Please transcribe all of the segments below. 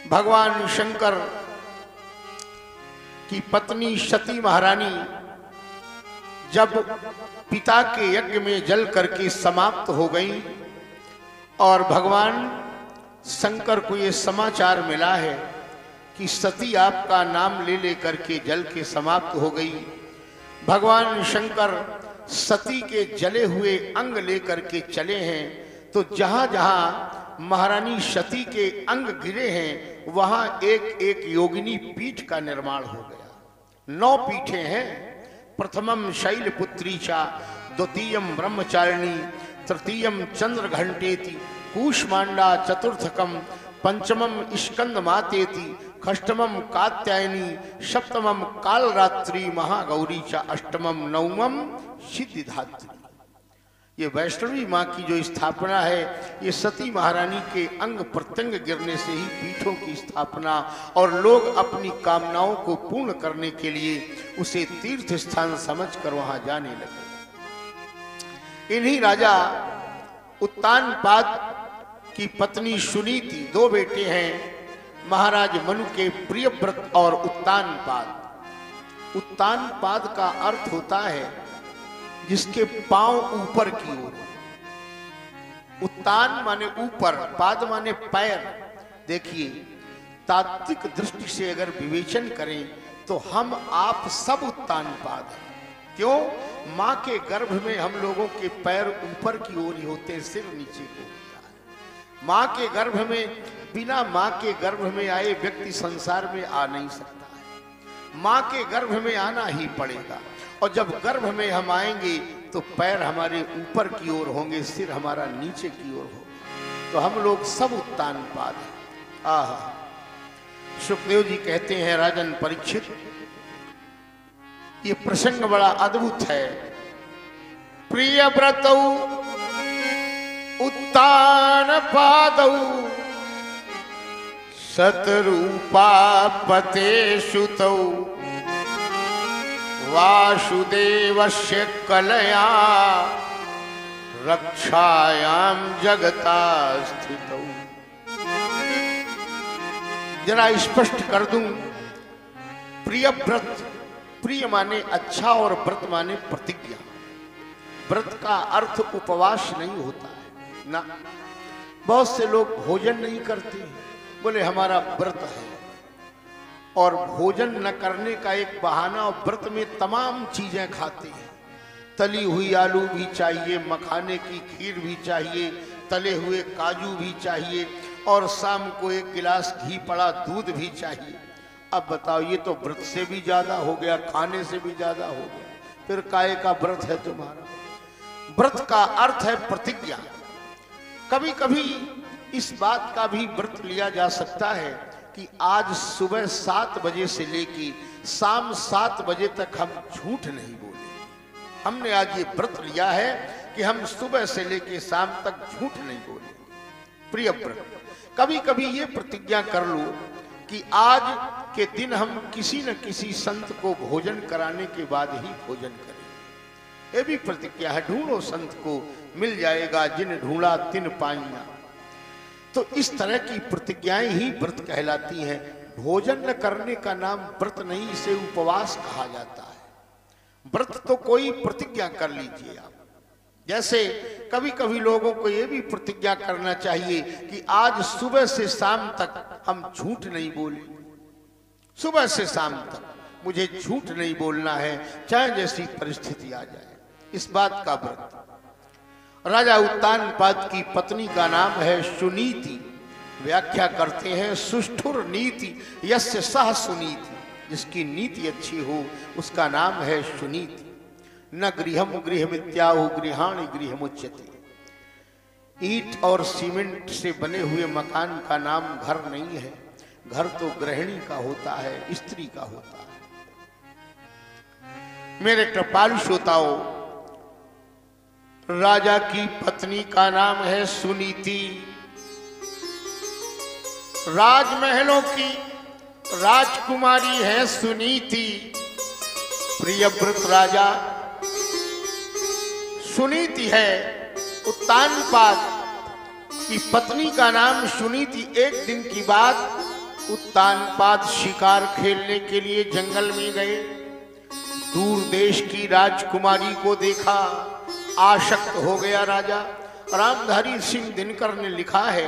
भगवान शंकर की पत्नी सती महारानी जब पिता के यज्ञ में जल करके समाप्त हो गई और भगवान शंकर को ये समाचार मिला है कि सती आपका नाम ले लेकर के जल के समाप्त हो गई। भगवान शंकर सती के जले हुए अंग लेकर के चले हैं, तो जहां जहां महारानी सती के अंग गिरे हैं वहां एक एक योगिनी पीठ का निर्माण हो गया। 9 पीठें हैं। प्रथमम शैलपुत्री चा, द्वितीयम ब्रह्मचारिणी, तृतीयम चंद्रघंटेति, कूष्मांडा चतुर्थकम, पंचमम स्कंद मातेति, षष्ठमम कात्यायनी, सप्तमम कालरात्रि महागौरी चा, अष्टमम नवमम सिद्धिधात्री। ये वैष्णवी माँ की जो स्थापना है, ये सती महारानी के अंग प्रत्यंग गिरने से ही पीठों की स्थापना और लोग अपनी कामनाओं को पूर्ण करने के लिए उसे तीर्थ स्थान समझकर वहां जाने लगे। इन्हीं राजा उत्तानपाद की पत्नी सुनीति, 2 बेटे हैं महाराज मनु के, प्रियव्रत और उत्तानपाद। उत्तानपाद का अर्थ होता है जिसके पांव ऊपर की ओर। उत्तान माने ऊपर, पाद माने पैर। देखिए, तात्विक दृष्टि से अगर विवेचन करें तो हम आप सब उत्तानपाद हैं। क्यों? माँ के गर्भ में हम लोगों के पैर ऊपर की ओर ही होते हैं, सिर नीचे को होता है। माँ के गर्भ में, बिना माँ के गर्भ में आए व्यक्ति संसार में आ नहीं सकता है। माँ के गर्भ में आना ही पड़ेगा, और जब गर्भ में हम आएंगे तो पैर हमारे ऊपर की ओर होंगे, सिर हमारा नीचे की ओर होगा। तो हम लोग सब उत्तानपाद हैं। आहा, सुखदेव जी कहते हैं राजन परीक्षित, ये प्रसंग बड़ा अद्भुत है। प्रियव्रतौ उत्तानपादौ सतरूपा पते सुतौ वासुदेवस्य कलया रक्षायाम जगता स्थितौ। जरा स्पष्ट कर दूं, प्रियव्रत, प्रिय माने अच्छा और व्रत माने प्रतिज्ञा। व्रत का अर्थ उपवास नहीं होता है ना। बहुत से लोग भोजन नहीं करते हैं, बोले हमारा व्रत है, और भोजन न करने का एक बहाना, और व्रत में तमाम चीजें खाते हैं। तली हुई आलू भी चाहिए, मखाने की खीर भी चाहिए, तले हुए काजू भी चाहिए, और शाम को 1 गिलास घी पड़ा दूध भी चाहिए। अब बताओ, ये तो व्रत से भी ज्यादा हो गया, खाने से भी ज्यादा हो गया। फिर काहे का व्रत है तुम्हारा? व्रत का अर्थ है प्रतिज्ञा। कभी कभी इस बात का भी व्रत लिया जा सकता है कि आज सुबह 7 बजे से लेके शाम 7 बजे तक हम झूठ नहीं बोले। हमने आज ये व्रत लिया है कि हम सुबह से लेके शाम तक झूठ नहीं बोले। प्रिय व्रत। कभी कभी ये प्रतिज्ञा कर लो कि आज के दिन हम किसी न किसी संत को भोजन कराने के बाद ही भोजन करें। ये भी प्रतिज्ञा है। ढूंढो संत को, मिल जाएगा, जिन ढूंढा तिन पाइया। तो इस तरह की प्रतिज्ञाएं ही व्रत कहलाती हैं। भोजन न करने का नाम व्रत नहीं, इसे उपवास कहा जाता है। व्रत तो कोई प्रतिज्ञा कर लीजिए आप। जैसे कभी कभी लोगों को यह भी प्रतिज्ञा करना चाहिए कि आज सुबह से शाम तक हम झूठ नहीं बोले। सुबह से शाम तक मुझे झूठ नहीं बोलना है, चाहे जैसी परिस्थिति आ जाए। इस बात का व्रत। राजा उत्तानपाद की पत्नी का नाम है सुनीति। व्याख्या करते हैं, सुष्ठुर नीति यस्य सह सुनीति। जिसकी नीति अच्छी हो उसका नाम है सुनीति। न गृहम गृहमित्याहु गृहाणि गृहमुच्यते। ईंट और सीमेंट से बने हुए मकान का नाम घर नहीं है। घर तो गृहिणी का होता है, स्त्री का होता है। मेरे कृपालु श्रोताओं, राजा की पत्नी का नाम है सुनीति। राजमहलों की राजकुमारी है सुनीति। प्रियव्रत राजा सुनीति है। उत्तानपाद की पत्नी का नाम सुनीति। एक दिन की बात, उत्तानपाद शिकार खेलने के लिए जंगल में गए। दूर देश की राजकुमारी को देखा, आसक्त हो गया राजा। रामधारी सिंह दिनकर ने लिखा है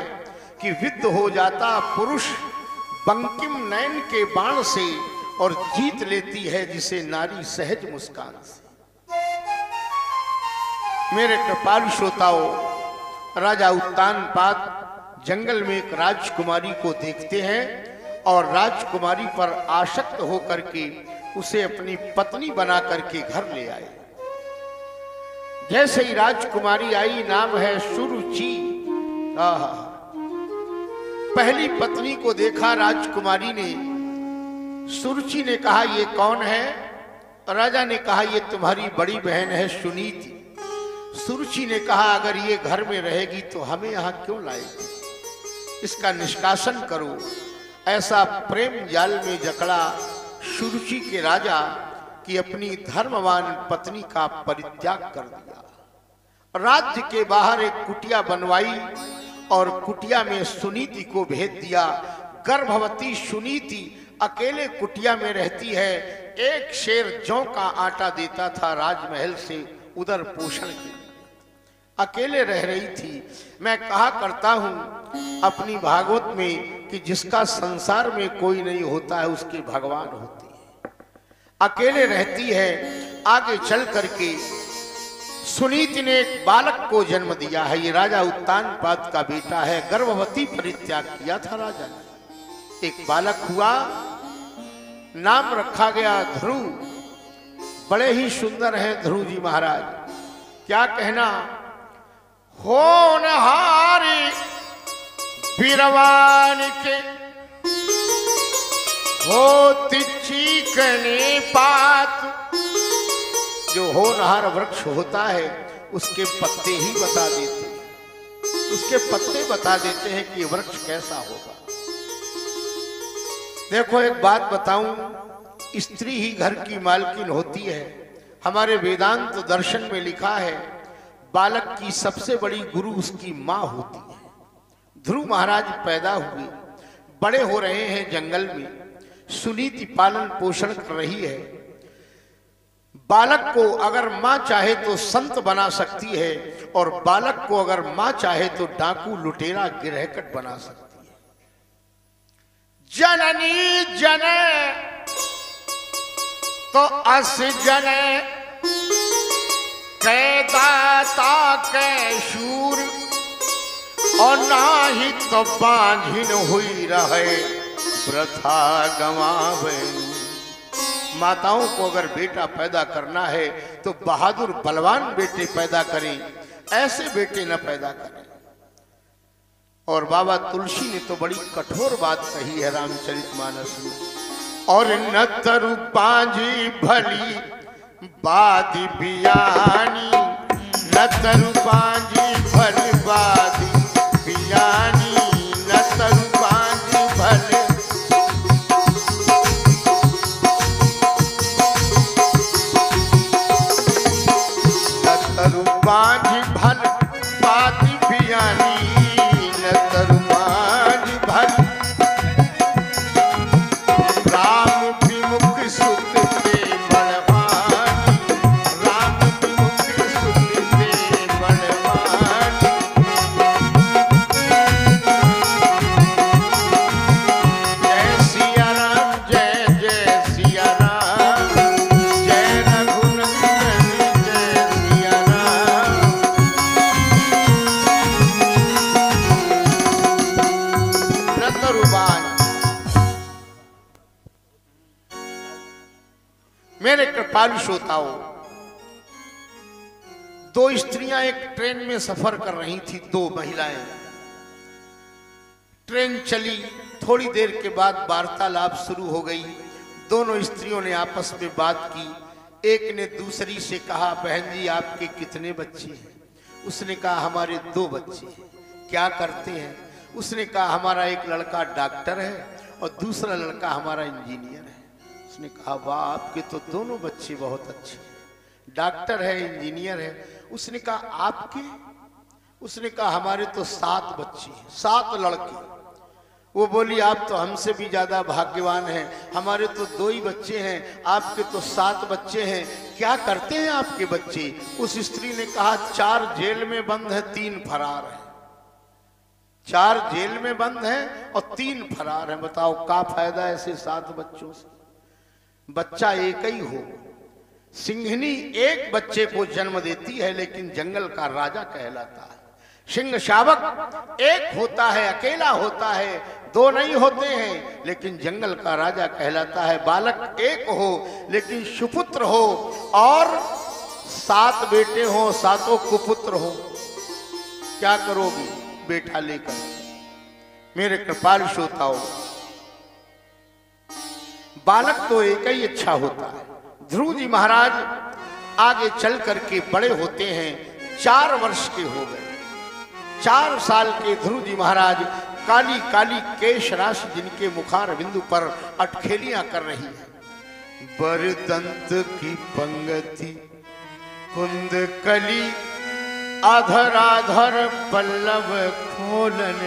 कि विद्ध हो जाता पुरुष बंकिम नयन के बाण से और जीत लेती है जिसे नारी सहज मुस्कान से। मेरे कृपालु श्रोताओं, राजा उत्तानपाद जंगल में एक राजकुमारी को देखते हैं और राजकुमारी पर आसक्त होकर के उसे अपनी पत्नी बना करके घर ले आए। जैसे ही राजकुमारी आई, नाम है सुरुचि। पहली पत्नी को देखा राजकुमारी ने, सुरुचि ने कहा ये कौन है? राजा ने कहा ये तुम्हारी बड़ी बहन है सुनीति। सुरुचि ने कहा अगर ये घर में रहेगी तो हमें यहां क्यों लाएगी, इसका निष्कासन करो। ऐसा प्रेम जाल में जकड़ा सुरुचि के राजा कि अपनी धर्मवान पत्नी का परित्याग कर दिया। राज्य के बाहर एक कुटिया बनवाई और कुटिया में सुनीति को भेज दिया। गर्भवती सुनीति अकेले कुटिया में रहती है। एक शेर जौ का आटा देता था राजमहल से उधर पोषण के लिए, अकेले रह रही थी। मैं कहा करता हूं अपनी भागवत में कि जिसका संसार में कोई नहीं होता है उसके भगवान होते हैं। अकेले रहती है। आगे चल करके सुनीति ने एक बालक को जन्म दिया है। ये राजा उत्तानपाद का बेटा है। गर्भवती परित्याग किया था राजा ने। एक बालक हुआ, नाम रखा गया ध्रुव। बड़े ही सुंदर हैं ध्रुव जी महाराज, क्या कहना। होनहारी बीरवान के होती चीकने पात। जो होनहार वृक्ष होता है उसके पत्ते ही बता देते हैं, उसके पत्ते बता देते हैं कि वृक्ष कैसा होगा। देखो एक बात बताऊं, स्त्री ही घर की मालकिन होती है। हमारे वेदांत दर्शन में लिखा है बालक की सबसे बड़ी गुरु उसकी मां होती है। ध्रुव महाराज पैदा हुए, बड़े हो रहे हैं जंगल में। सुनीति पालन पोषण कर रही है। बालक को अगर मां चाहे तो संत बना सकती है और बालक को अगर मां चाहे तो डाकू लुटेरा गिरहकट बना सकती है। जननी जने तो अस जने कै दाता कै शूर और ना ही तो बांझिन हुई रहे प्रथा गंवावे। माताओं को अगर बेटा पैदा करना है तो बहादुर बलवान बेटे पैदा करें, ऐसे बेटे न पैदा करें। और बाबा तुलसी ने तो बड़ी कठोर बात कही है रामचरितमानस में। और न तरु पांजी भली बादी बियानी, न तरु पांजी भली बादी बियानी, न तरु पांजी भले बांझ भल बाती बियानी, न तरु बांझ भल राम विमुख सुत ते बलवानी, राम विमुख सुत ते बलवानी। जय सिया राम, जय जय सिया राम, जय रघुनंदन जय सिया राम। मेरे कृपालु श्रोताओं, दो स्त्रियां एक ट्रेन में सफर कर रही थी, दो महिलाएं। ट्रेन चली, थोड़ी देर के बाद वार्तालाप शुरू हो गई। दोनों स्त्रियों ने आपस में बात की। एक ने दूसरी से कहा बहन जी आपके कितने बच्चे हैं? उसने कहा हमारे 2 बच्चे हैं। क्या करते हैं? उसने कहा हमारा एक लड़का डॉक्टर है और दूसरा लड़का हमारा इंजीनियर है। उसने कहा वाह आपके तो दोनों बच्चे बहुत अच्छे हैं, डॉक्टर है इंजीनियर है। उसने कहा आपके? उसने कहा हमारे तो 7 बच्चे हैं, 7 लड़के। वो बोली आप तो हमसे भी ज्यादा भाग्यवान हैं, हमारे तो 2 ही बच्चे हैं, आपके तो 7 बच्चे हैं, क्या करते हैं आपके बच्चे? उस स्त्री ने कहा 4 जेल में बंद है, 3 फरार हैं। 4 जेल में बंद हैं और 3 फरार हैं। बताओ क्या फायदा ऐसे 7 बच्चों से? बच्चा एक ही हो। सिंहनी एक बच्चे को जन्म देती है लेकिन जंगल का राजा कहलाता है। सिंह शावक एक होता है, अकेला होता है, 2 नहीं होते हैं, लेकिन जंगल का राजा कहलाता है। बालक एक हो लेकिन सुपुत्र हो, और 7 बेटे हो, 7 कुपुत्र हो, क्या करोगी बेटा लेकर? मेरे कृपाल श्रोताओं, बालक तो एक ही अच्छा होता है। ध्रुव जी महाराज आगे चल करके बड़े होते हैं, 4 वर्ष के हो गए। 4 साल के ध्रुव जी महाराज काली काली केश राशि जिनके मुखार बिंदु पर अटखेलियां कर रही है। बरदंत की पंगति कुंद कली आधर पल्लव खोलन,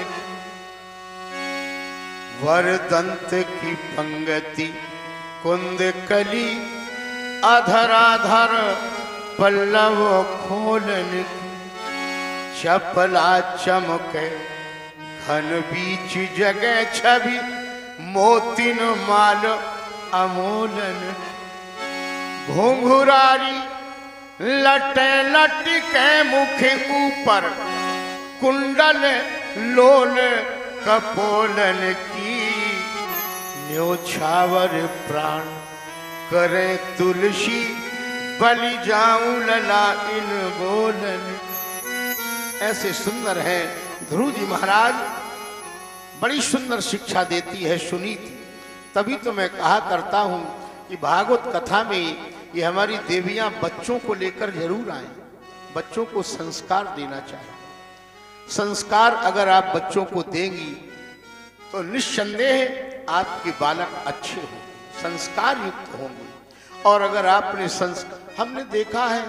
वरदंत की पंगति कुंद कली आधर पल्लव खोलन, चपला चमके घन बीच जगह छवि, मोतिन माल अमोलन, घुंघरारी लटे लटके मुख ऊपर, कुंडल लोल कपोलन की, न्योछावर प्राण करे तुलसी, बलि जाऊं लला इन बोलन। ऐसे सुंदर है ध्रुव जी महाराज, बड़ी सुंदर शिक्षा देती है सुनीति। तभी तो मैं कहा करता हूं कि भागवत कथा में ये हमारी देवियां बच्चों को लेकर जरूर आए, बच्चों को संस्कार देना चाहिए। संस्कार अगर आप बच्चों को देंगी तो निस्संदेह आपके बालक अच्छे होंगे, संस्कार युक्त होंगे। और अगर आपने हमने देखा है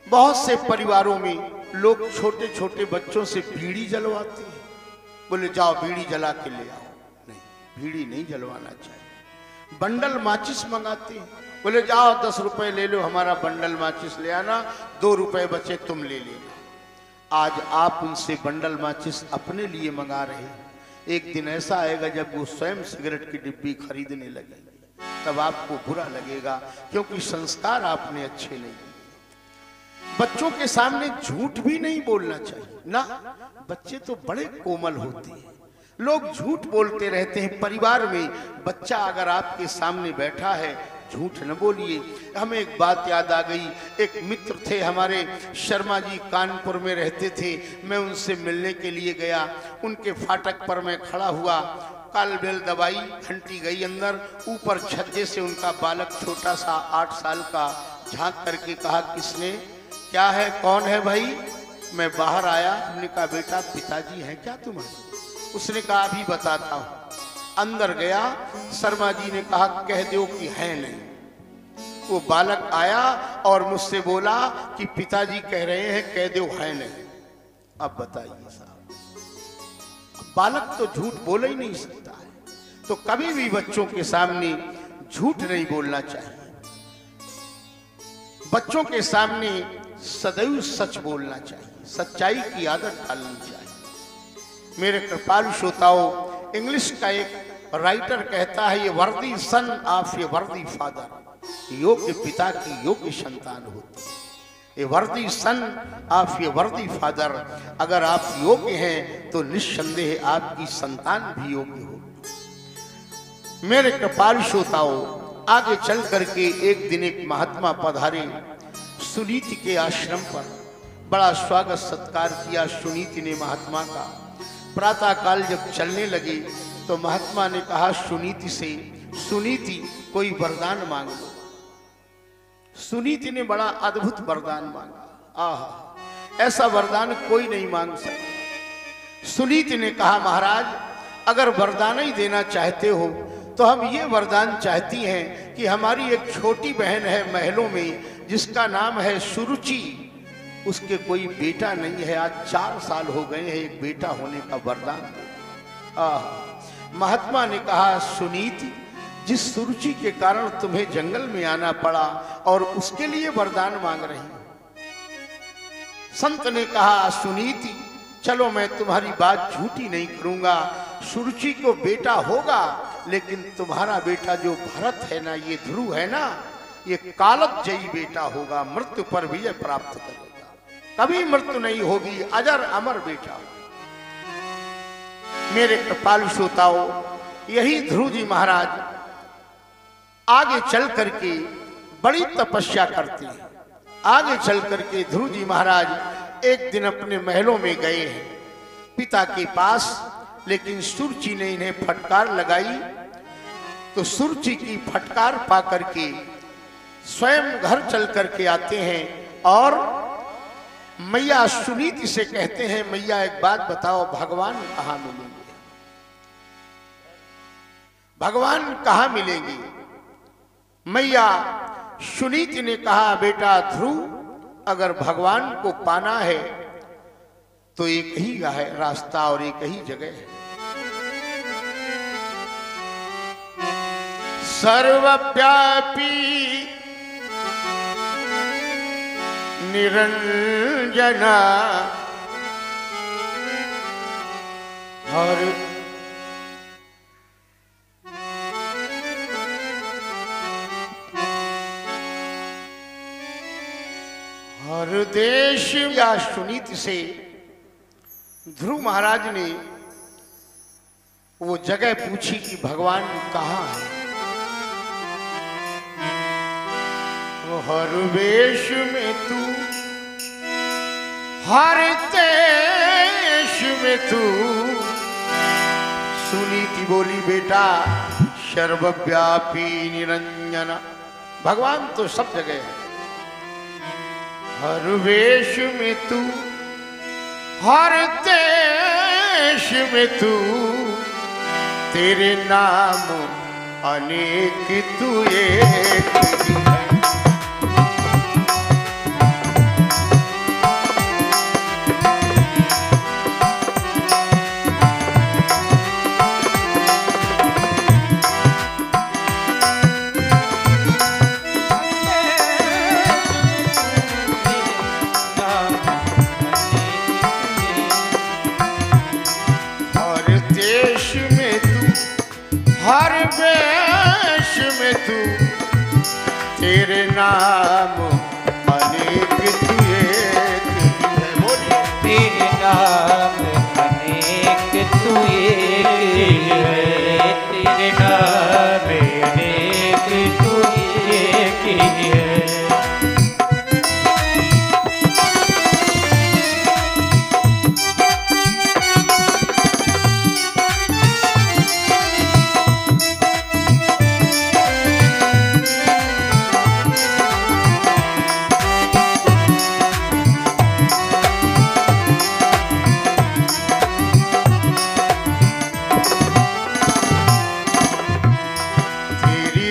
बहुत से परिवारों में लोग छोटे छोटे बच्चों से बीड़ी जलवाते हैं, बोले जाओ बीड़ी जला के ले आओ। नहीं, बीड़ी नहीं जलवाना चाहिए। बंडल माचिस मंगाते हैं, बोले जाओ 10 रुपए ले लो, हमारा बंडल माचिस ले आना, 2 रुपए बचे तुम ले लेना। आज आप उनसे बंडल माचिस अपने लिए मंगा रहे हैं, एक दिन ऐसा आएगा जब वो स्वयं सिगरेट की डिब्बी खरीदने लगेंगे, तब आपको बुरा लगेगा, क्योंकि संस्कार आपने अच्छे नहीं दिए। बच्चों के सामने झूठ भी नहीं बोलना चाहिए ना, बच्चे तो बड़े कोमल होते हैं, लोग झूठ बोलते रहते हैं। परिवार में बच्चा अगर आपके सामने बैठा है, झूठ न बोलिए। हमें एक बात याद आ गई, एक मित्र थे हमारे, शर्मा जी कानपुर में रहते थे। मैं उनसे मिलने के लिए गया, उनके फाटक पर मैं खड़ा हुआ, काल बेल दबाई, घंटी गई अंदर, ऊपर छज्जे से उनका बालक छोटा सा 8 साल का झांक करके कहा, किसने, क्या है, कौन है भाई? मैं बाहर आया, हमने कहा बेटा पिताजी हैं क्या तुम्हारे? उसने कहा अभी बताता हूं। अंदर गया, शर्मा जी ने कहा कह दो कि है नहीं। वो बालक आया और मुझसे बोला कि पिताजी कह रहे हैं कह दो है नहीं। अब बताइए साहब, बालक तो झूठ बोल ही नहीं सकता है, तो कभी भी बच्चों के सामने झूठ नहीं बोलना चाहिए। बच्चों के सामने सदैव सच बोलना चाहिए, सच्चाई की आदत डालनी चाहिए। मेरे कृपालु श्रोताओं, इंग्लिश का एक राइटर कहता है, ये वर्दी सन ऑफ ए वर्दी फादर, योग्य पिता की योग्य संतान होती है। ये वर्दी सन ऑफ ए वर्दी फादर, अगर आप योग्य हैं तो निस्संदेह आपकी संतान भी योग्य होगी। मेरे कृपालु श्रोताओं, आगे चल करके एक दिन एक महात्मा पधारे सुनीति के आश्रम पर, बड़ा स्वागत सत्कार किया सुनीति ने महात्मा का। प्रातः काल जब चलने लगे तो महात्मा ने कहा सुनीति से, सुनीति कोई वरदान मांग लो। सुनीति ने बड़ा अद्भुत वरदान मांगा, आह, ऐसा वरदान कोई नहीं मांग सकता। सुनीति ने कहा महाराज अगर वरदान ही देना चाहते हो तो हम ये वरदान चाहती हैं कि हमारी एक छोटी बहन है महलों में जिसका नाम है सुरुचि, उसके कोई बेटा नहीं है, आज 4 साल हो गए हैं, एक बेटा होने का वरदान दो। महात्मा ने कहा, सुनीति, जिस सुरुचि के कारण तुम्हें जंगल में आना पड़ा और उसके लिए वरदान मांग रही हो। संत ने कहा, सुनीति, चलो मैं तुम्हारी बात झूठी नहीं करूंगा, सुरुचि को बेटा होगा, लेकिन तुम्हारा बेटा जो भरत है ना, ये ध्रुव है ना, ये कालक जयी बेटा होगा, मृत्यु पर विजय प्राप्त करेगा, कभी मृत्यु नहीं होगी, अजर अमर बेटा। मेरे कृपालु श्रोताओ, यही ध्रुव जी महाराज आगे चल करके बड़ी तपस्या करते हैं। आगे चल करके ध्रुव जी महाराज एक दिन अपने महलों में गए हैं पिता के पास, लेकिन सुरुचि ने इन्हें फटकार लगाई। तो सुरुचि की फटकार पा करके स्वयं घर चल करके आते हैं और मैया सुनीति से कहते हैं, मैया एक बात बताओ, भगवान कहाँ मिलेंगे? भगवान कहाँ मिलेंगे? मैया सुनीति ने कहा, बेटा ध्रुव, अगर भगवान को पाना है तो एक ही है रास्ता और एक ही जगह है। सर्वव्यापी निरंजना हर देश या सुनीति से ध्रुव महाराज ने वो जगह पूछी कि भगवान कहाँ है। वो हर वेश में तू, हर देश में तू। सुनीति बोली, बेटा सर्वव्यापी निरंजन, भगवान तो सब जगह है। हर वेश में तू, हर देश में तू, तेरे नाम अनेक तू एक ही है। हर वेश में तू, तेरे नाम अनेक तू एक ही है। बोलिए, तेरे नाम अनेक तू एक ही है। तेरे नाम अनेक तू एक ही है।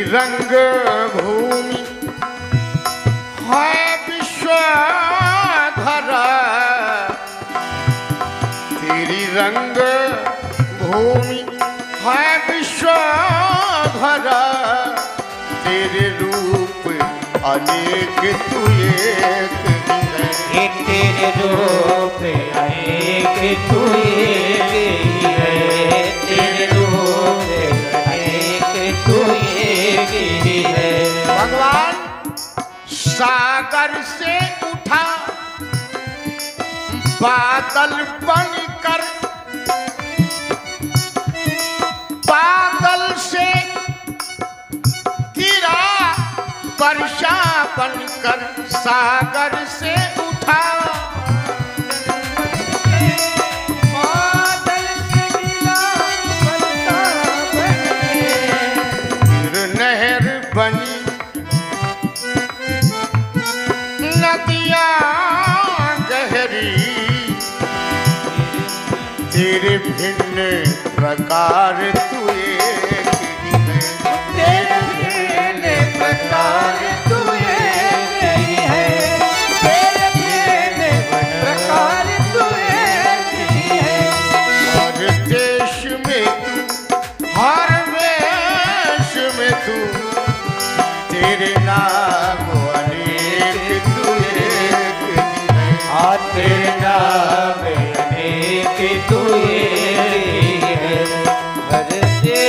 रंग भूमि है विश्व धरा, तेरी रंग भूमि है विश्व धरा, तेरे रूप अनेक तू एक ही है। तेरे रूप अनेक तू एक ही है। तेरे रूप अनेक तू एक ही है। भगवान सागर से उठा बादल बनकर, बादल से गिरा वर्षा बनकर, सागर से उठा बादल से गिरा वर्षा बनकर, फिर नहर बनी नदियाँ गहरी, तेरे भिन्न प्रकार तू एक ही है। तेरे भिन्न प्रकार तू एक ही है। तेरे भिन्न प्रकार तू एक ही है। हर देश में तेरे नाम अनेक तू एक ही है। तेरे नाम अनेक तू एक ही है। हर से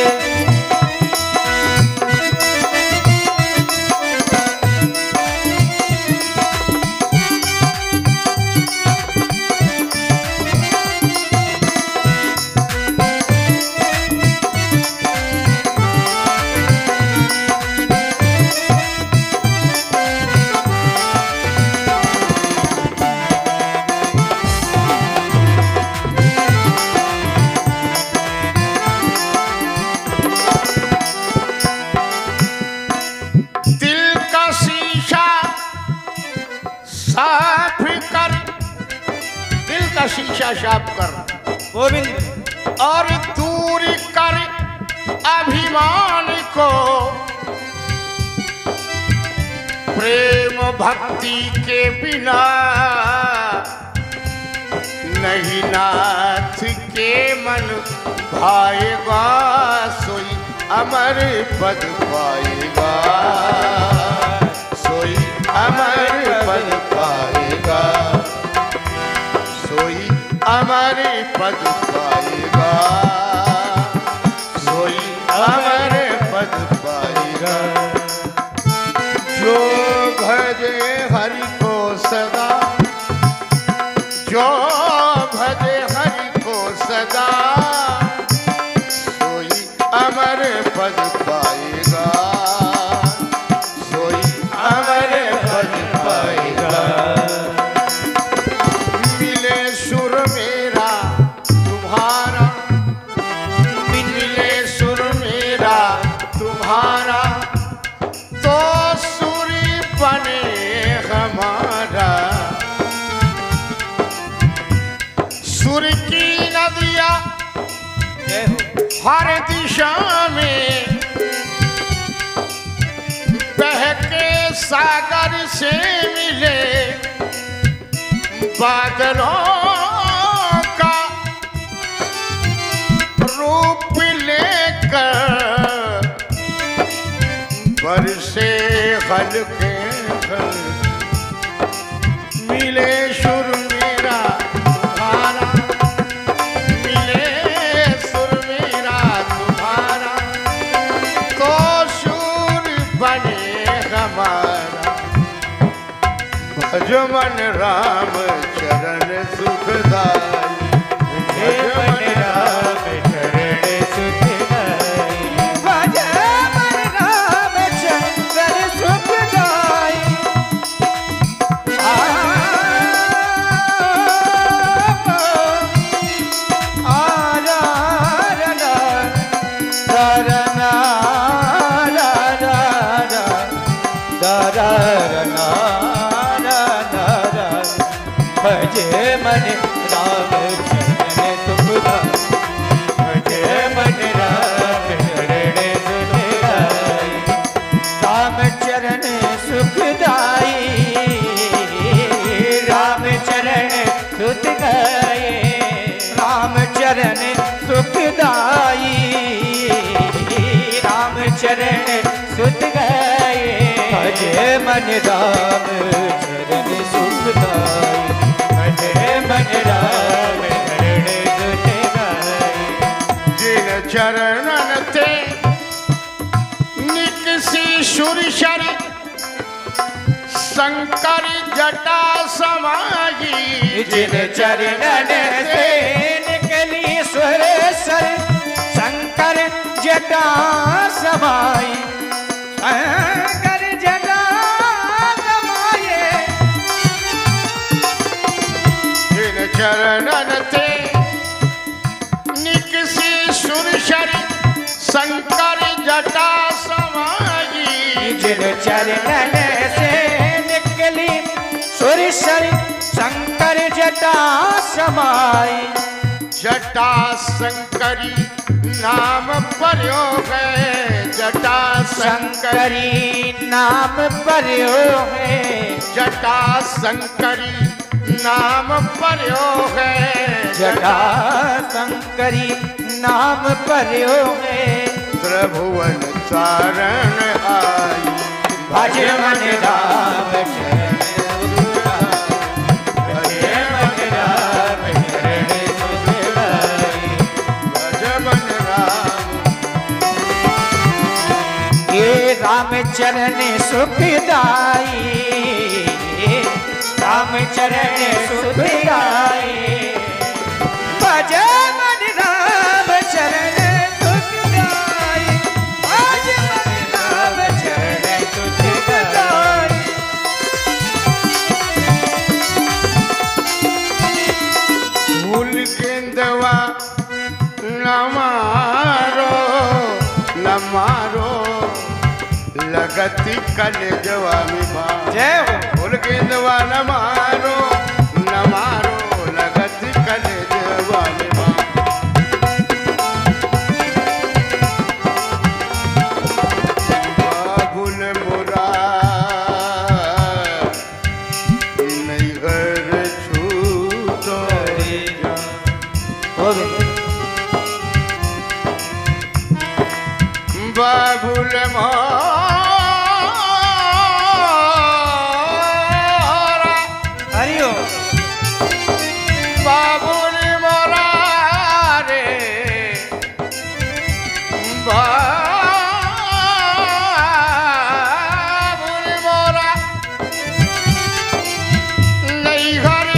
शीशा साफ कर गोविंद और दूर कर अभिमान को। प्रेम भक्ति के बिना नहीं नाथ के मन भाएगा, सोई अमर पद पाएगा, सोई अमर पद पाएगा, सोई अमर पद पाएगा, सोई अमर पद पाएगा। जो भजे हरि को सदा, जो भजे हरि को सदा, सोई अमर पद पाएगा, सोई अमर पद पाएगा। मिले सुर मेरा तुम्हारा, मिले सुर मेरा तुम्हारा, तो सूर्य बने हमारा। सूर्य की नदियाँ हर दिशा में बहके सागर से मिले, बादलों का रूप लेकर बरसे हल्के हल। मिले सुर मेरा तुम्हारा, मिले सुर मेरा तुम्हारा, तो सुर बने हमारा। भज मन राम चरण सुखदाई, भज मन राम चरण सुखदाई, भज मन राम चरण सुखदाई। भजे मन राम चरण सुखदाई, भजे मन राम चरण सुखदाई, राम चरण सुखदाई, राम चरण सुखदाई, राम चरण सुखदाई, राम चरण सुखदाई। भजे मन राम चरण सुखदाई, मन राम चरण सुखदाई। जिन चरणन ते निकसी सुरशर, शंकर जटा समाई। जिन चरणन से निकली सुरसर, शंकर जटा समाई, शंकर जटा समाये। चरणन ते निकसी सुरशर, शंकर जटा समाई। जिन चरणन से निकली सुरसर, शंकर जटा समाई। जटा शंकरी नाम पर्यो है, जटा शंकरी नाम पर्यो है, जटा शंकरी नाम पर्यो है, जटा शंकरी नाम पर्यो है। त्रिभुवन तारण आई, भज मन राम चरण भज मन राम चरण सुखदाई भज मन राम। ये राम चरण सुखदाई राम चरण सुखदाई भज मन राम चरण सुखदाई भज मन राम चरण सुखदाई। फूल गेंदवा न मारो न मारो लगती कलेजवा में बार। जय हो। फूल गेंदवा न मारो लगती कलेजवा में बार। बाबुल मुरा नहीं घर छूटो हो गए। बाबुल हरिओ बाबुल मोरा रे बाबुल मोरा नहीं घर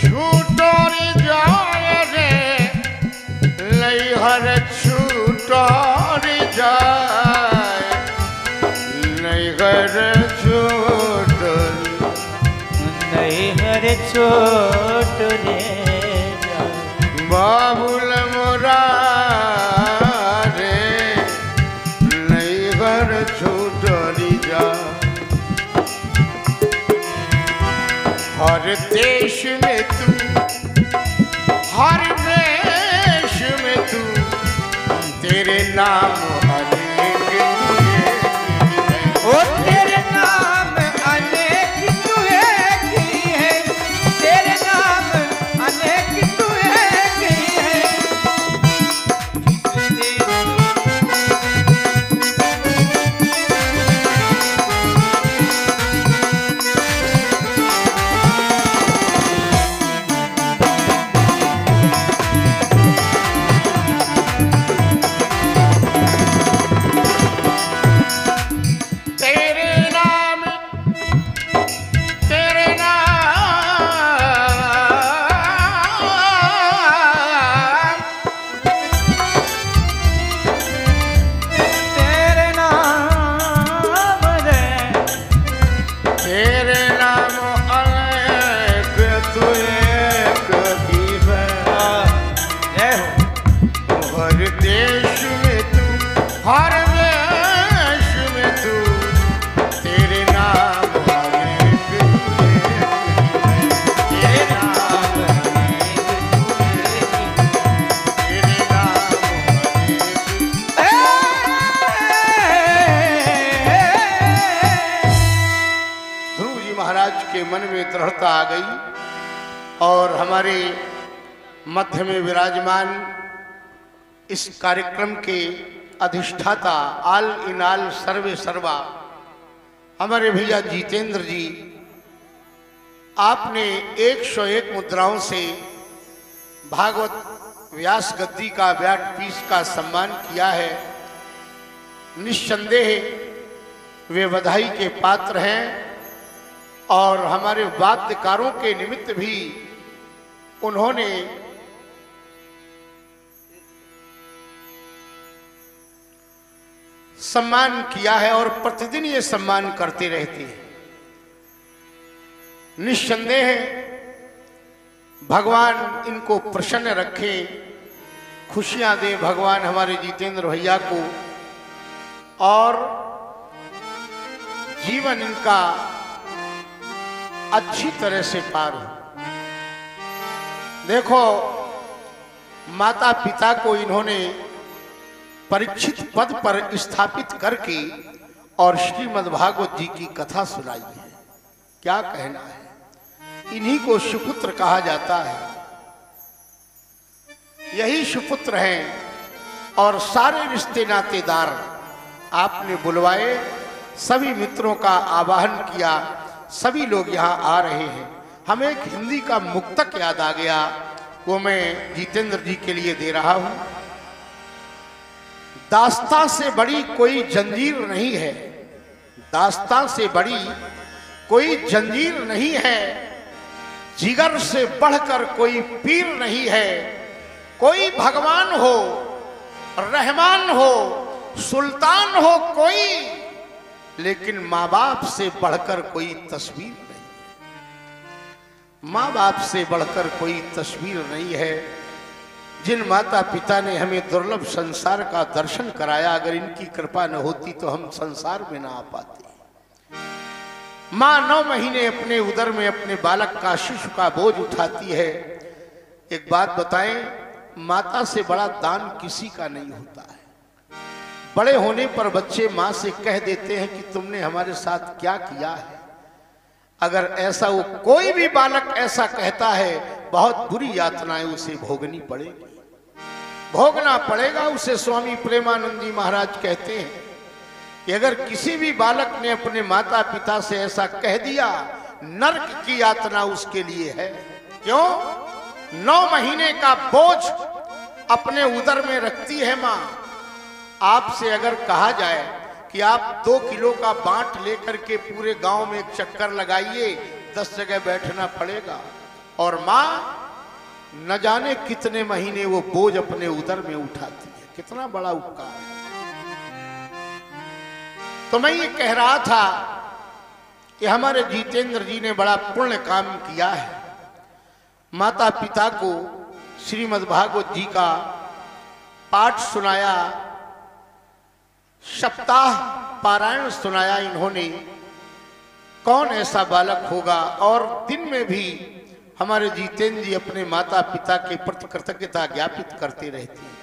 छूटोरी जाए रे नहीं घर छूटोरी जाए नहीं घर छूटोरी नहीं हर छोट रे बाबुल मोरा रे नहीं घर छूटरी जा। हर देश में तू हर देश में तू तेरे नाम अनेक ओ तेरे नाम अनेक तू एक ही है तेरे नाम अनेक तू एक ही है। हर देश में तू तेरे नाम अनेक तेरे नाम ध्रुव जी महाराज के मन में दृढ़ता आ गई और हमारे मध्य में विराजमान इस कार्यक्रम के अधिष्ठाता आल इनाल सर्वे सर्वा हमारे भैया जितेंद्र जी, आपने 101 मुद्राओं से भागवत व्यास गद्दी का व्यासपीठ का सम्मान किया है। निस्संदेह वे बधाई के पात्र हैं और हमारे वाद्यकारों के निमित्त भी उन्होंने सम्मान किया है और प्रतिदिन ये सम्मान करते रहते हैं। निस्संदेह भगवान इनको प्रसन्न रखे, खुशियां दे भगवान हमारे जितेंद्र भैया को और जीवन इनका अच्छी तरह से पार हो। देखो, माता पिता को इन्होंने परीक्षित पद पर स्थापित करके और श्रीमद् भागवत जी की कथा सुनाई है। क्या कहना है, इन्हीं को सुपुत्र कहा जाता है। यही सुपुत्र हैं और सारे रिश्ते नातेदार आपने बुलवाए सभी मित्रों का आवाहन किया, सभी लोग यहाँ आ रहे हैं। हमें एक हिंदी का मुक्तक याद आ गया, वो मैं जितेंद्र जी के लिए दे रहा हूँ। दास्तां से बड़ी कोई जंजीर नहीं है, दास्तां से बड़ी कोई जंजीर नहीं है, जिगर से बढ़कर कोई पीर नहीं है। कोई भगवान हो, रहमान हो, सुल्तान हो कोई, लेकिन माँ बाप से बढ़कर कोई तस्वीर नहीं है। माँ बाप से बढ़कर कोई तस्वीर नहीं है। जिन माता पिता ने हमें दुर्लभ संसार का दर्शन कराया, अगर इनकी कृपा न होती तो हम संसार में ना आ पाते। माँ 9 महीने अपने उदर में अपने बालक का, शिशु का बोझ उठाती है। एक बात बताएं, माता से बड़ा दान किसी का नहीं होता है। बड़े होने पर बच्चे माँ से कह देते हैं कि तुमने हमारे साथ क्या किया है। अगर ऐसा वो कोई भी बालक ऐसा कहता है, बहुत बुरी यातनाएं उसे भोगनी पड़ेगी, भोगना पड़ेगा उसे। स्वामी प्रेमानंद जी महाराज कहते हैं कि अगर किसी भी बालक ने अपने माता पिता से ऐसा कह दिया, नरक की यातना उसके लिए है। क्यों? 9 महीने का बोझ अपने उदर में रखती है माँ। आपसे अगर कहा जाए कि आप 2 किलो का बांट लेकर के पूरे गांव में एक चक्कर लगाइए, 10 जगह बैठना पड़ेगा, और माँ न जाने कितने महीने वो बोझ अपने उदर में उठाती है। कितना बड़ा उपकार है। तो मैं ये कह रहा था कि हमारे जितेंद्र जी ने बड़ा पुण्य काम किया है। माता पिता को श्रीमद् भागवत जी का पाठ सुनाया, सप्ताह पारायण सुनाया इन्होंने। कौन ऐसा बालक होगा? और दिन में भी हमारे जितेंद्र जी अपने माता पिता के प्रति कृतज्ञता ज्ञापित करते रहते हैं।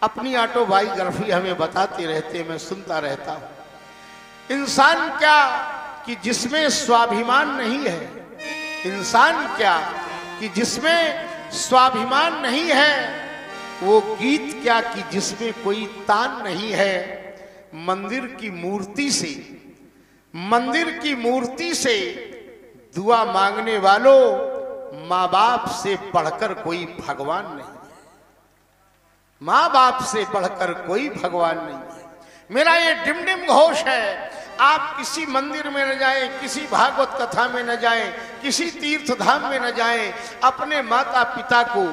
अपनी ऑटोबायोग्राफी हमें बताते रहते हैं, मैं सुनता रहता हूँ। इंसान क्या कि जिसमें स्वाभिमान नहीं है, इंसान क्या कि जिसमें स्वाभिमान नहीं है, वो गीत क्या कि जिसमें कोई तान नहीं है। मंदिर की मूर्ति से, मंदिर की मूर्ति से दुआ मांगने वालों, माँ बाप से बढ़कर कोई भगवान नहीं है। माँ बाप से बढ़कर कोई भगवान नहीं है। मेरा ये डिमडिम घोष है। आप किसी मंदिर में न जाएं, किसी भागवत कथा में न जाएं, किसी तीर्थ धाम में न जाएं, अपने माता पिता को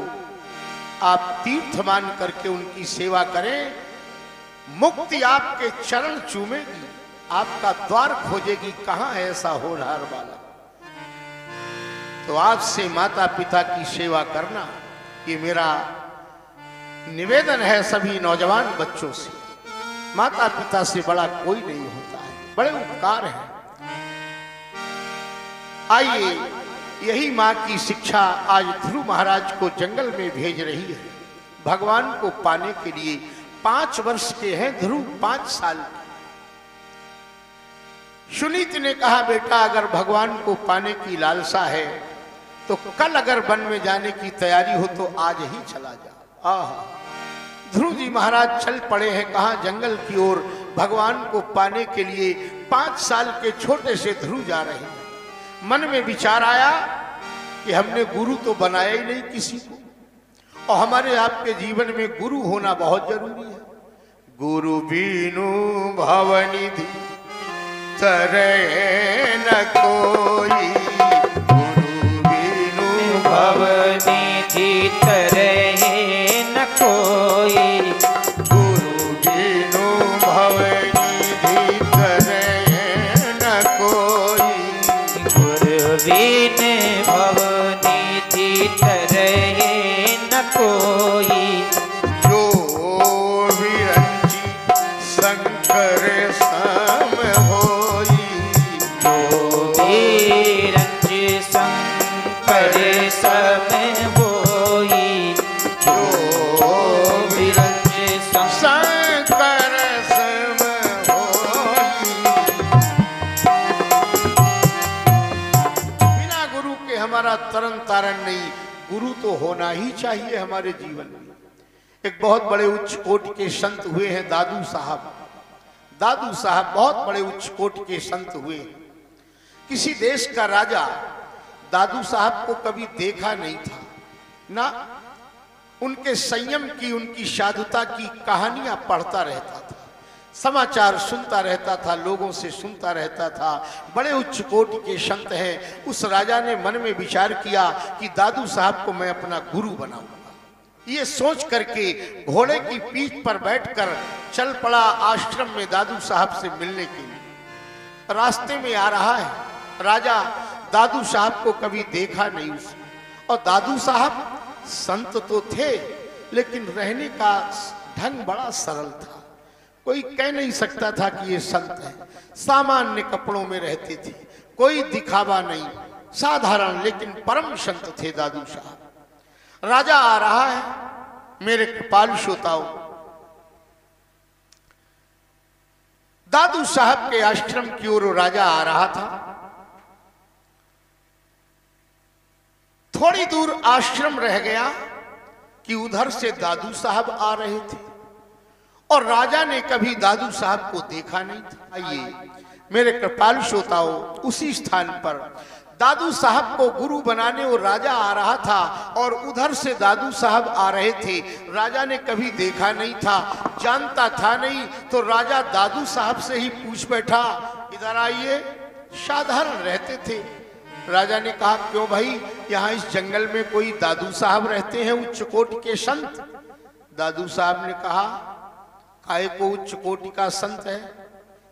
आप तीर्थ मान करके उनकी सेवा करें। मुक्ति आपके चरण चूमेगी, आपका द्वार खोजेगी। कहां है ऐसा होनहार बालक? तो आज से माता पिता की सेवा करना, ये मेरा निवेदन है सभी नौजवान बच्चों से। माता पिता से बड़ा कोई नहीं होता है, बड़े उपकार हैं। आइए, यही माँ की शिक्षा आज ध्रुव महाराज को जंगल में भेज रही है भगवान को पाने के लिए। 5 वर्ष के हैं ध्रुव, 5 साल के। सुनीति ने कहा, बेटा अगर भगवान को पाने की लालसा है तो कल अगर वन में जाने की तैयारी हो तो आज ही चला जा। आह, ध्रुव जी महाराज चल पड़े हैं कहाँ? जंगल की ओर। भगवान को पाने के लिए 5 साल के छोटे से ध्रुव जा रहे हैं। मन में विचार आया कि हमने गुरु तो बनाया ही नहीं किसी को, और हमारे आपके जीवन में गुरु होना बहुत जरूरी है। गुरु बीनु भवनिधि तरह न कोई, गुरु बीनु भवनिधि तरह न कोई, गुरु बीनु भवनिधि तरह न कोई, गुरु बीनु भवनिधि तरह न कोई। जो विरंची शंकर सम होई, जो विरंची शंकर सम होई, जो विरंची शंकर सम होई। बिना गुरु के हमारा तरन तारण नहीं। गुरु तो होना ही चाहिए हमारे जीवन में। एक बहुत बड़े उच्च कोटि के संत हुए हैं दादू साहब। दादू साहब बहुत बड़े उच्च कोटि के संत हुए। किसी देश का राजा दादू साहब को कभी देखा नहीं था, ना उनके संयम की, उनकी साधुता की कहानियां पढ़ता रहता था, समाचार सुनता रहता था, लोगों से सुनता रहता था। बड़े उच्च कोटि के संत हैं। उस राजा ने मन में विचार किया कि दादू साहब को मैं अपना गुरु बनाऊंगा। ये सोच करके घोड़े की पीठ पर बैठकर चल पड़ा आश्रम में दादू साहब से मिलने के लिए। रास्ते में आ रहा है, राजा दादू साहब को कभी देखा नहीं उसने। और दादू साहब संत तो थे, लेकिन रहने का ढंग बड़ा सरल था। कोई कह नहीं सकता था कि ये संत है। सामान्य कपड़ों में रहते थे, कोई दिखावा नहीं, साधारण लेकिन परम संत थे दादू साहब। राजा आ रहा है, मेरे कृपालु श्रोताओं, दादू साहब के आश्रम की ओर राजा आ रहा था। थोड़ी दूर आश्रम रह गया कि उधर से दादू साहब आ रहे थे और राजा ने कभी दादू साहब को देखा नहीं था। आइए मेरे कृपालु श्रोताओं, उसी स्थान पर दादू साहब को गुरु बनाने वो राजा आ रहा था और उधर से दादू साहब आ रहे थे। राजा ने कभी देखा नहीं था, जानता था नहीं, तो राजा दादू साहब से ही पूछ बैठा, इधर आइए। साधारण रहते थे। राजा ने कहा, क्यों भाई, यहाँ इस जंगल में कोई दादू साहब रहते हैं, उच्च कोटि के संत? दादू साहब ने कहा, काहे को उच्च कोटि का संत है,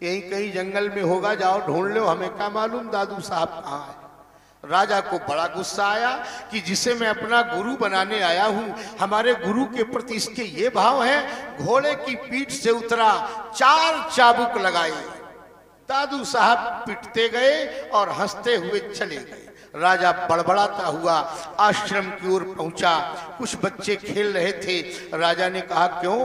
यहीं कहीं जंगल में होगा, जाओ ढूंढ लो, हमें क्या मालूम दादू साहब कहाँ है। राजा को बड़ा गुस्सा आया कि जिसे मैं अपना गुरु बनाने आया हूं, हमारे गुरु के प्रति इसके ये भाव है। घोड़े की पीठ से उतरा, 4 चाबुक लगाए। दादू साहब पिटते गए और हंसते हुए चले गए। राजा बड़बड़ाता हुआ आश्रम की ओर पहुंचा। कुछ बच्चे खेल रहे थे। राजा ने कहा, क्यों,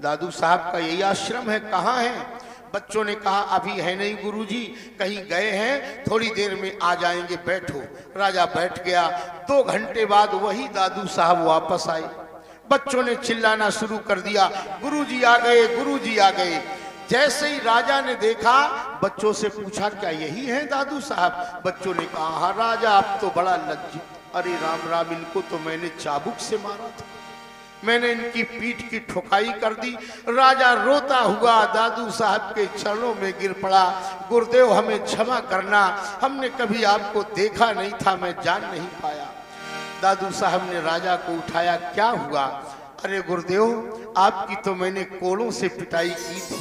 दादू साहब का यही आश्रम है, कहाँ है? बच्चों ने कहा, अभी है नहीं गुरुजी, कहीं गए हैं, थोड़ी देर में आ जाएंगे, बैठो। राजा बैठ गया। 2 घंटे बाद वही दादू साहब वापस आए। बच्चों ने चिल्लाना शुरू कर दिया, गुरुजी आ गए, गुरुजी आ गए। जैसे ही राजा ने देखा, बच्चों से पूछा, क्या यही है दादू साहब? बच्चों ने कहा, हाँ राजा, आप तो बड़ा लज्जित। अरे राम राम, इनको तो मैंने चाबुक से मारा था, मैंने इनकी पीठ की ठुकाई कर दी। राजा रोता हुआ दादू साहब के चरणों में गिर पड़ा, गुरुदेव हमें क्षमा करना, हमने कभी आपको देखा नहीं था, मैं जान नहीं पाया। दादू साहब ने राजा को उठाया, क्या हुआ? अरे गुरुदेव, आपकी तो मैंने कोड़ों से पिटाई की थी।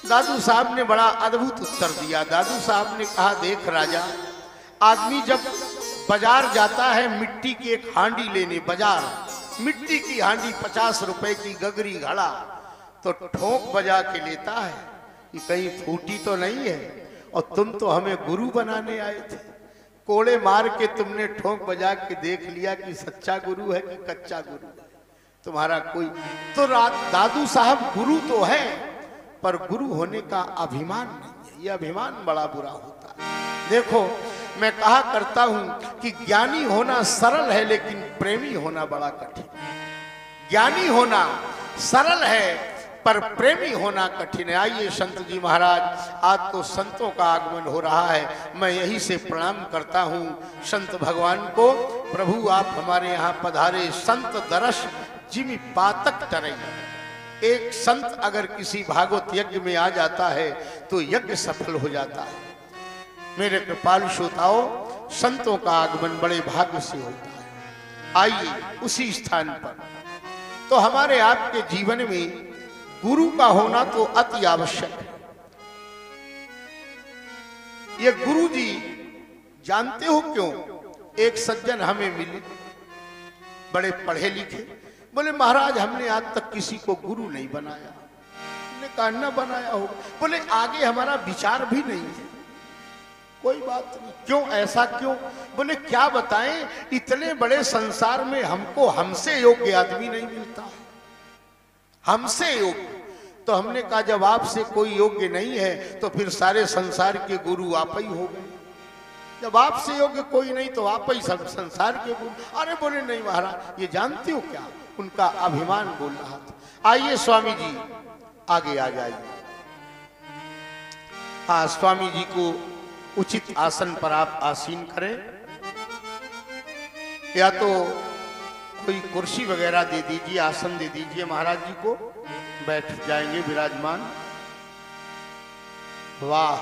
दादू साहब ने बड़ा अद्भुत उत्तर दिया। दादू साहब ने कहा, देख राजा, आदमी जब बाजार जाता है मिट्टी की एक हांडी लेने, बाजार मिट्टी की हांडी 50 रुपए की गगरी घड़ा, तो ठोंक बजा के लेता है कि कहीं फूटी तो नहीं है। और तुम तो हमें गुरु बनाने आए थे, कोड़े मार के तुमने ठोंक बजा के देख लिया कि सच्चा गुरु है कि कच्चा गुरु है तुम्हारा कोई। तो दादू साहब गुरु तो है, पर गुरु होने का अभिमान नहीं है। ये अभिमान बड़ा बुरा होता है। देखो, मैं कहा करता हूं कि ज्ञानी होना सरल है, लेकिन प्रेमी होना बड़ा कठिन है। ज्ञानी होना सरल है, पर प्रेमी होना कठिन है। आइए संत जी महाराज, आज तो संतों का आगमन हो रहा है, मैं यही से प्रणाम करता हूं संत भगवान को। प्रभु आप हमारे यहाँ पधारे, संत दरस जिमि पातक टरे। एक संत अगर किसी भागवत यज्ञ में आ जाता है तो यज्ञ सफल हो जाता है। मेरे कृपालु श्रोताओं, संतों का आगमन बड़े भाग्य से होता है। आइए उसी स्थान पर, तो हमारे आपके जीवन में गुरु का होना तो अति आवश्यक है। ये गुरु जी जानते हो क्यों? एक सज्जन हमें मिले, बड़े पढ़े लिखे, बोले महाराज हमने आज तक किसी को गुरु नहीं बनाया। हमने कहा न बनाया होगा। बोले आगे हमारा विचार भी नहीं है। कोई बात नहीं, क्यों, ऐसा क्यों? बोले क्या बताएं, इतने बड़े संसार में हमको हमसे योग्य आदमी नहीं मिलता है, हमसे योग्य। तो हमने कहा जब आपसे कोई योग्य नहीं है तो फिर सारे संसार के गुरु आप ही हो गए। जब आपसे योग्य कोई नहीं तो आप ही सब संसार के गुरु। अरे बोले नहीं महाराज, ये जानते हो क्या? उनका अभिमान बोल रहा था। आइए स्वामी जी आगे आ जाइए। हाँ, स्वामी जी को उचित आसन पर आप आसीन करें, या तो कोई कुर्सी वगैरह दे दीजिए, आसन दे दीजिए महाराज जी को, बैठ जाएंगे विराजमान। वाह,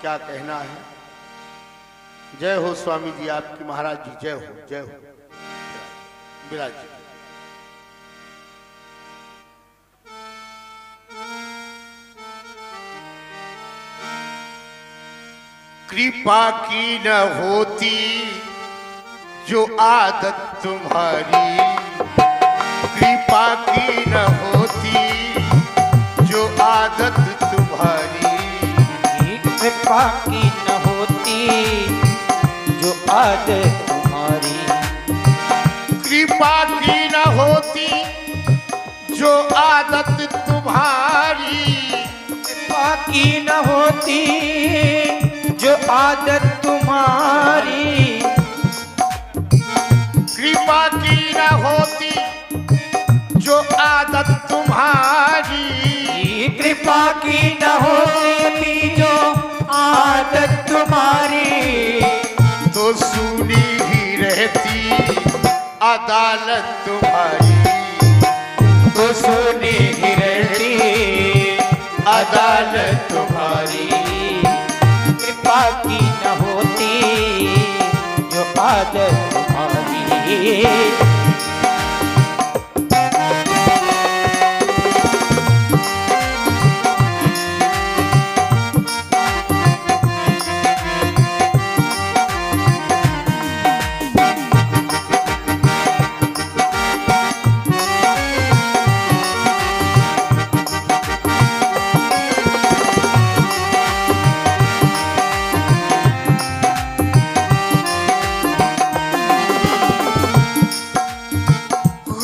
क्या कहना है। जय हो स्वामी जी आपकी, महाराज जी जय हो, जय हो। विराज कृपा की न होती जो आदत तुम्हारी, कृपा की न होती जो आदत तुम्हारी, कृपा की न होती जो आदत तुम्हारी, कृपा की न होती जो आदत तुम्हारी, कृपा की न होती जो आदत तुम्हारी, कृपा की न होती जो आदत तुम्हारी, कृपा की न होती जो आदत तुम्हारी, तो सुनी ही रहती अदालत तुम्हारी, तो सुनी ही रहती अदालत तुम्हारी, कृपा की न होती जो आदत तुम्हारी।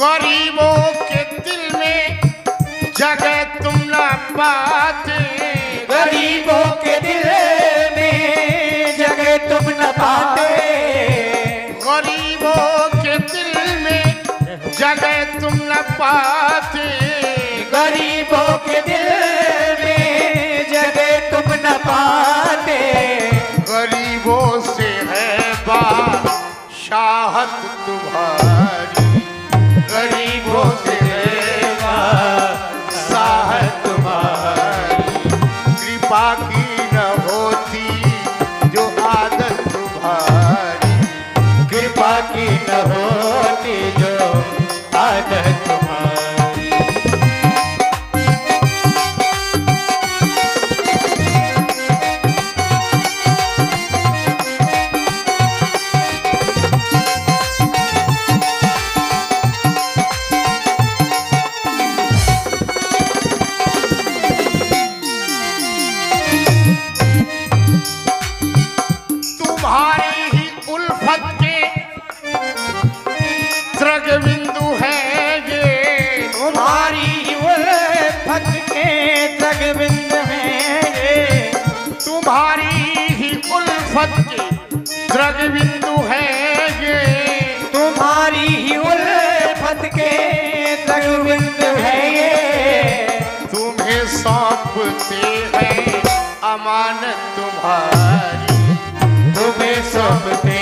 गरीबों के दिल में जगह तुम न पाते, गरीबों के दिल में जगह तुम न पाते, गरीबों के दिल में जगह तुम न पाते, गरीबों के दिल में जगह तुम न पाते, गरीबों से है बादशाहत तुम्हारी, गरीबों से है बादशाहत तुम्हारी, कृपा की न होती जो आदत तुम्हारी, कृपा की न होती जो आदत तुम्हारी। तुम्हारी ही उल्फत के त्रग बिंदु है ये, तुम्हारी ही उल्फत के त्रग बिंदु हैं ये, तुम्हारी ही उल्फत के त्रग बिंदु है ये, तुम्हारी ही उल्फत के त्रग बिंदु हैं ये, तुम्हें सौंपते हैं अमानत तुम्हारी, तुम्हें सौंपते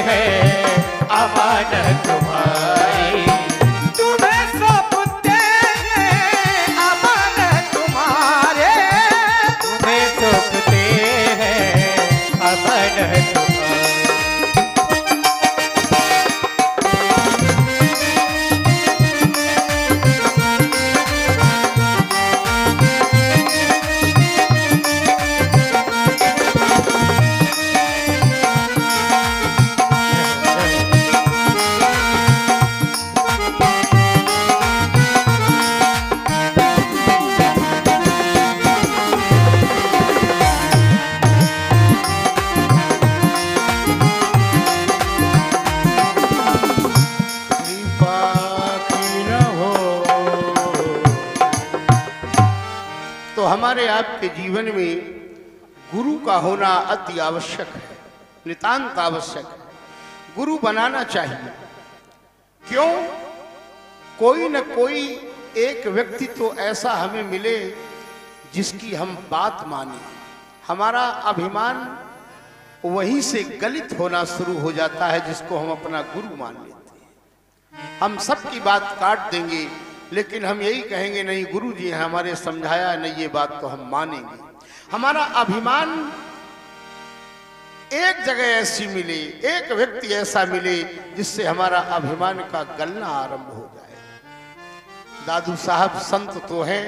हैं अमानत तुम्हारी, तुम्हें सौंपते हैं अमानत तुम्हारे, तुम्हें सौंपते हैं अमानत तुम्हारी। हमारे आपके जीवन में गुरु का होना अति आवश्यक है, नितांत आवश्यक है। गुरु बनाना चाहिए। क्यों? कोई न कोई एक व्यक्ति तो ऐसा हमें मिले जिसकी हम बात माने, हमारा अभिमान वहीं से गलित होना शुरू हो जाता है जिसको हम अपना गुरु मान लेते हैं। हम सबकी बात काट देंगे, लेकिन हम यही कहेंगे नहीं गुरु जी हैं हमारे समझाया नहीं, ये बात तो हम मानेंगे। हमारा अभिमान एक जगह ऐसी मिले, एक व्यक्ति ऐसा मिले जिससे हमारा अभिमान का गलना आरंभ हो जाए। दादू साहब संत तो हैं,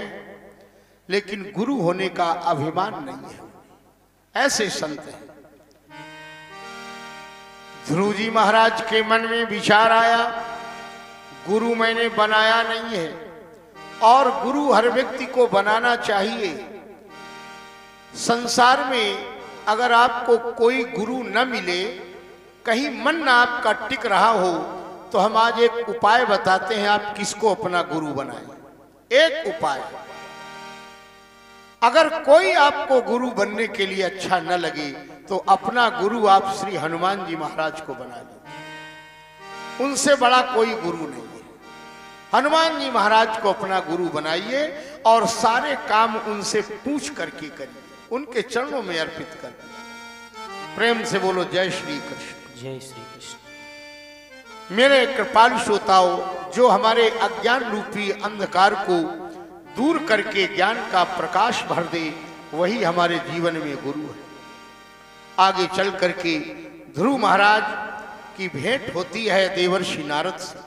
लेकिन गुरु होने का अभिमान नहीं है। ऐसे संत हैं। ध्रुव जी महाराज के मन में विचार आया, गुरु मैंने बनाया नहीं है, और गुरु हर व्यक्ति को बनाना चाहिए। संसार में अगर आपको कोई गुरु न मिले, कहीं मन न आपका टिक रहा हो, तो हम आज एक उपाय बताते हैं आप किसको अपना गुरु बनाएं। एक उपाय, अगर कोई आपको गुरु बनने के लिए अच्छा न लगे तो अपना गुरु आप श्री हनुमान जी महाराज को बना लीजिए। उनसे बड़ा कोई गुरु नहीं है। हनुमान जी महाराज को अपना गुरु बनाइए और सारे काम उनसे पूछ करके करिए, उनके चरणों में अर्पित कर। प्रेम से बोलो जय श्री कृष्ण। जय श्री कृष्ण। मेरे कृपालु श्रोताओं, जो हमारे अज्ञान रूपी अंधकार को दूर करके ज्ञान का प्रकाश भर दे, वही हमारे जीवन में गुरु है। आगे चल करके ध्रुव महाराज की भेंट होती है देवर्षि नारद से।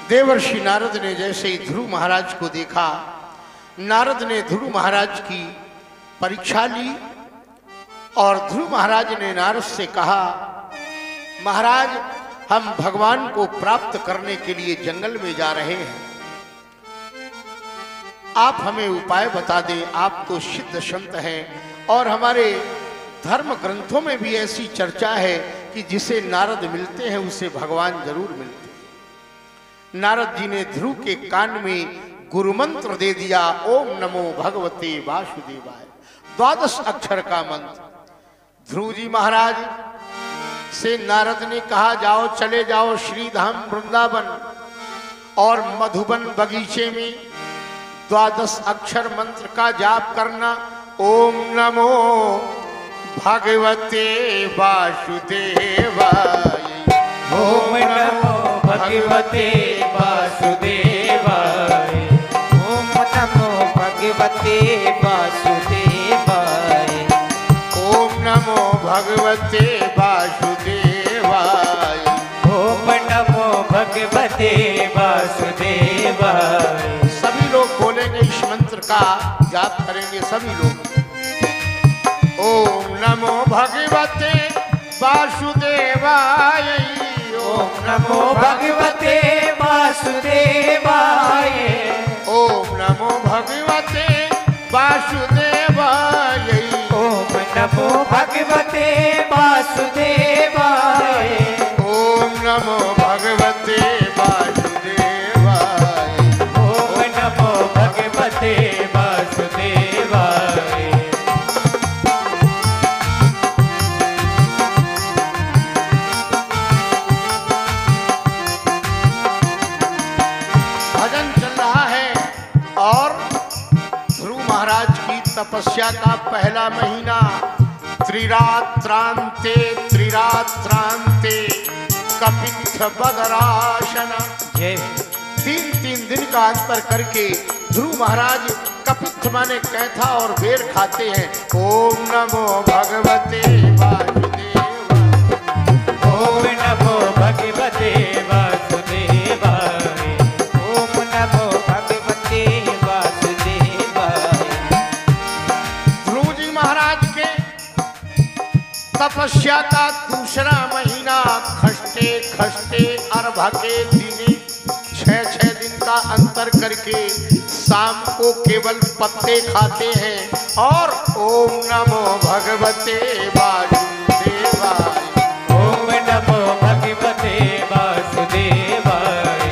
देवर्षि नारद ने जैसे ही ध्रुव महाराज को देखा, नारद ने ध्रुव महाराज की परीक्षा ली और ध्रुव महाराज ने नारद से कहा, महाराज हम भगवान को प्राप्त करने के लिए जंगल में जा रहे हैं, आप हमें उपाय बता दें। आप तो सिद्ध संत हैं और हमारे धर्म ग्रंथों में भी ऐसी चर्चा है कि जिसे नारद मिलते हैं उसे भगवान जरूर मिलते हैं। नारद जी ने ध्रुव के कान में गुरु मंत्र दे दिया, ओम नमो भगवते वासुदेवाय, 12 अक्षर का मंत्र। ध्रुव जी महाराज से नारद ने कहा, जाओ चले जाओ श्रीधाम वृंदावन और मधुबन बगीचे में 12 अक्षर मंत्र का जाप करना। ओम नमो भगवते वासुदेवाय, ओम नमो भगवते वासुदेवाय, ओम नमो भगवते वासुदेवाय, ओम नमो भगवते वासुदेवाय, ओम नमो भगवते वासुदेवाय। सभी लोग बोलेंगे, इस मंत्र का जाप करेंगे सभी लोग। ओम नमो भगवते वासुदेवाय, ओम नमो भगवते वासुदेवाय, ओम नमो भगवते वासुदेवाय, ओम नमो भगवते वासुदेवाय, ओम नमो भगवते वासुदेवाय, ओम नमो भगवते वासुदेवाय। भजन चल रहा है और ध्रुव महाराज की तपस्या का पहला महीना। त्रिरात्रांते त्रिरात्रांते कपित्थ बदराशन, 3 दिन का अंतर करके ध्रुव महाराज कपित्थ माने कैथा और बेर खाते हैं। ओम नमो भगवते वासुदेवाय, ओम नमो भगवते वासुदेवाय, ओम नमो भगवते वासुदेवाय। ध्रुव जी महाराज के तपस्या का दूसरा महीना, खस्ते खस्ते अर्भ के दिने 6 दिन का अंतर करके शाम को केवल पत्ते खाते हैं और ओम नमो भगवते वासुदेवाय, ओम नमो भगवते वासुदेवाय।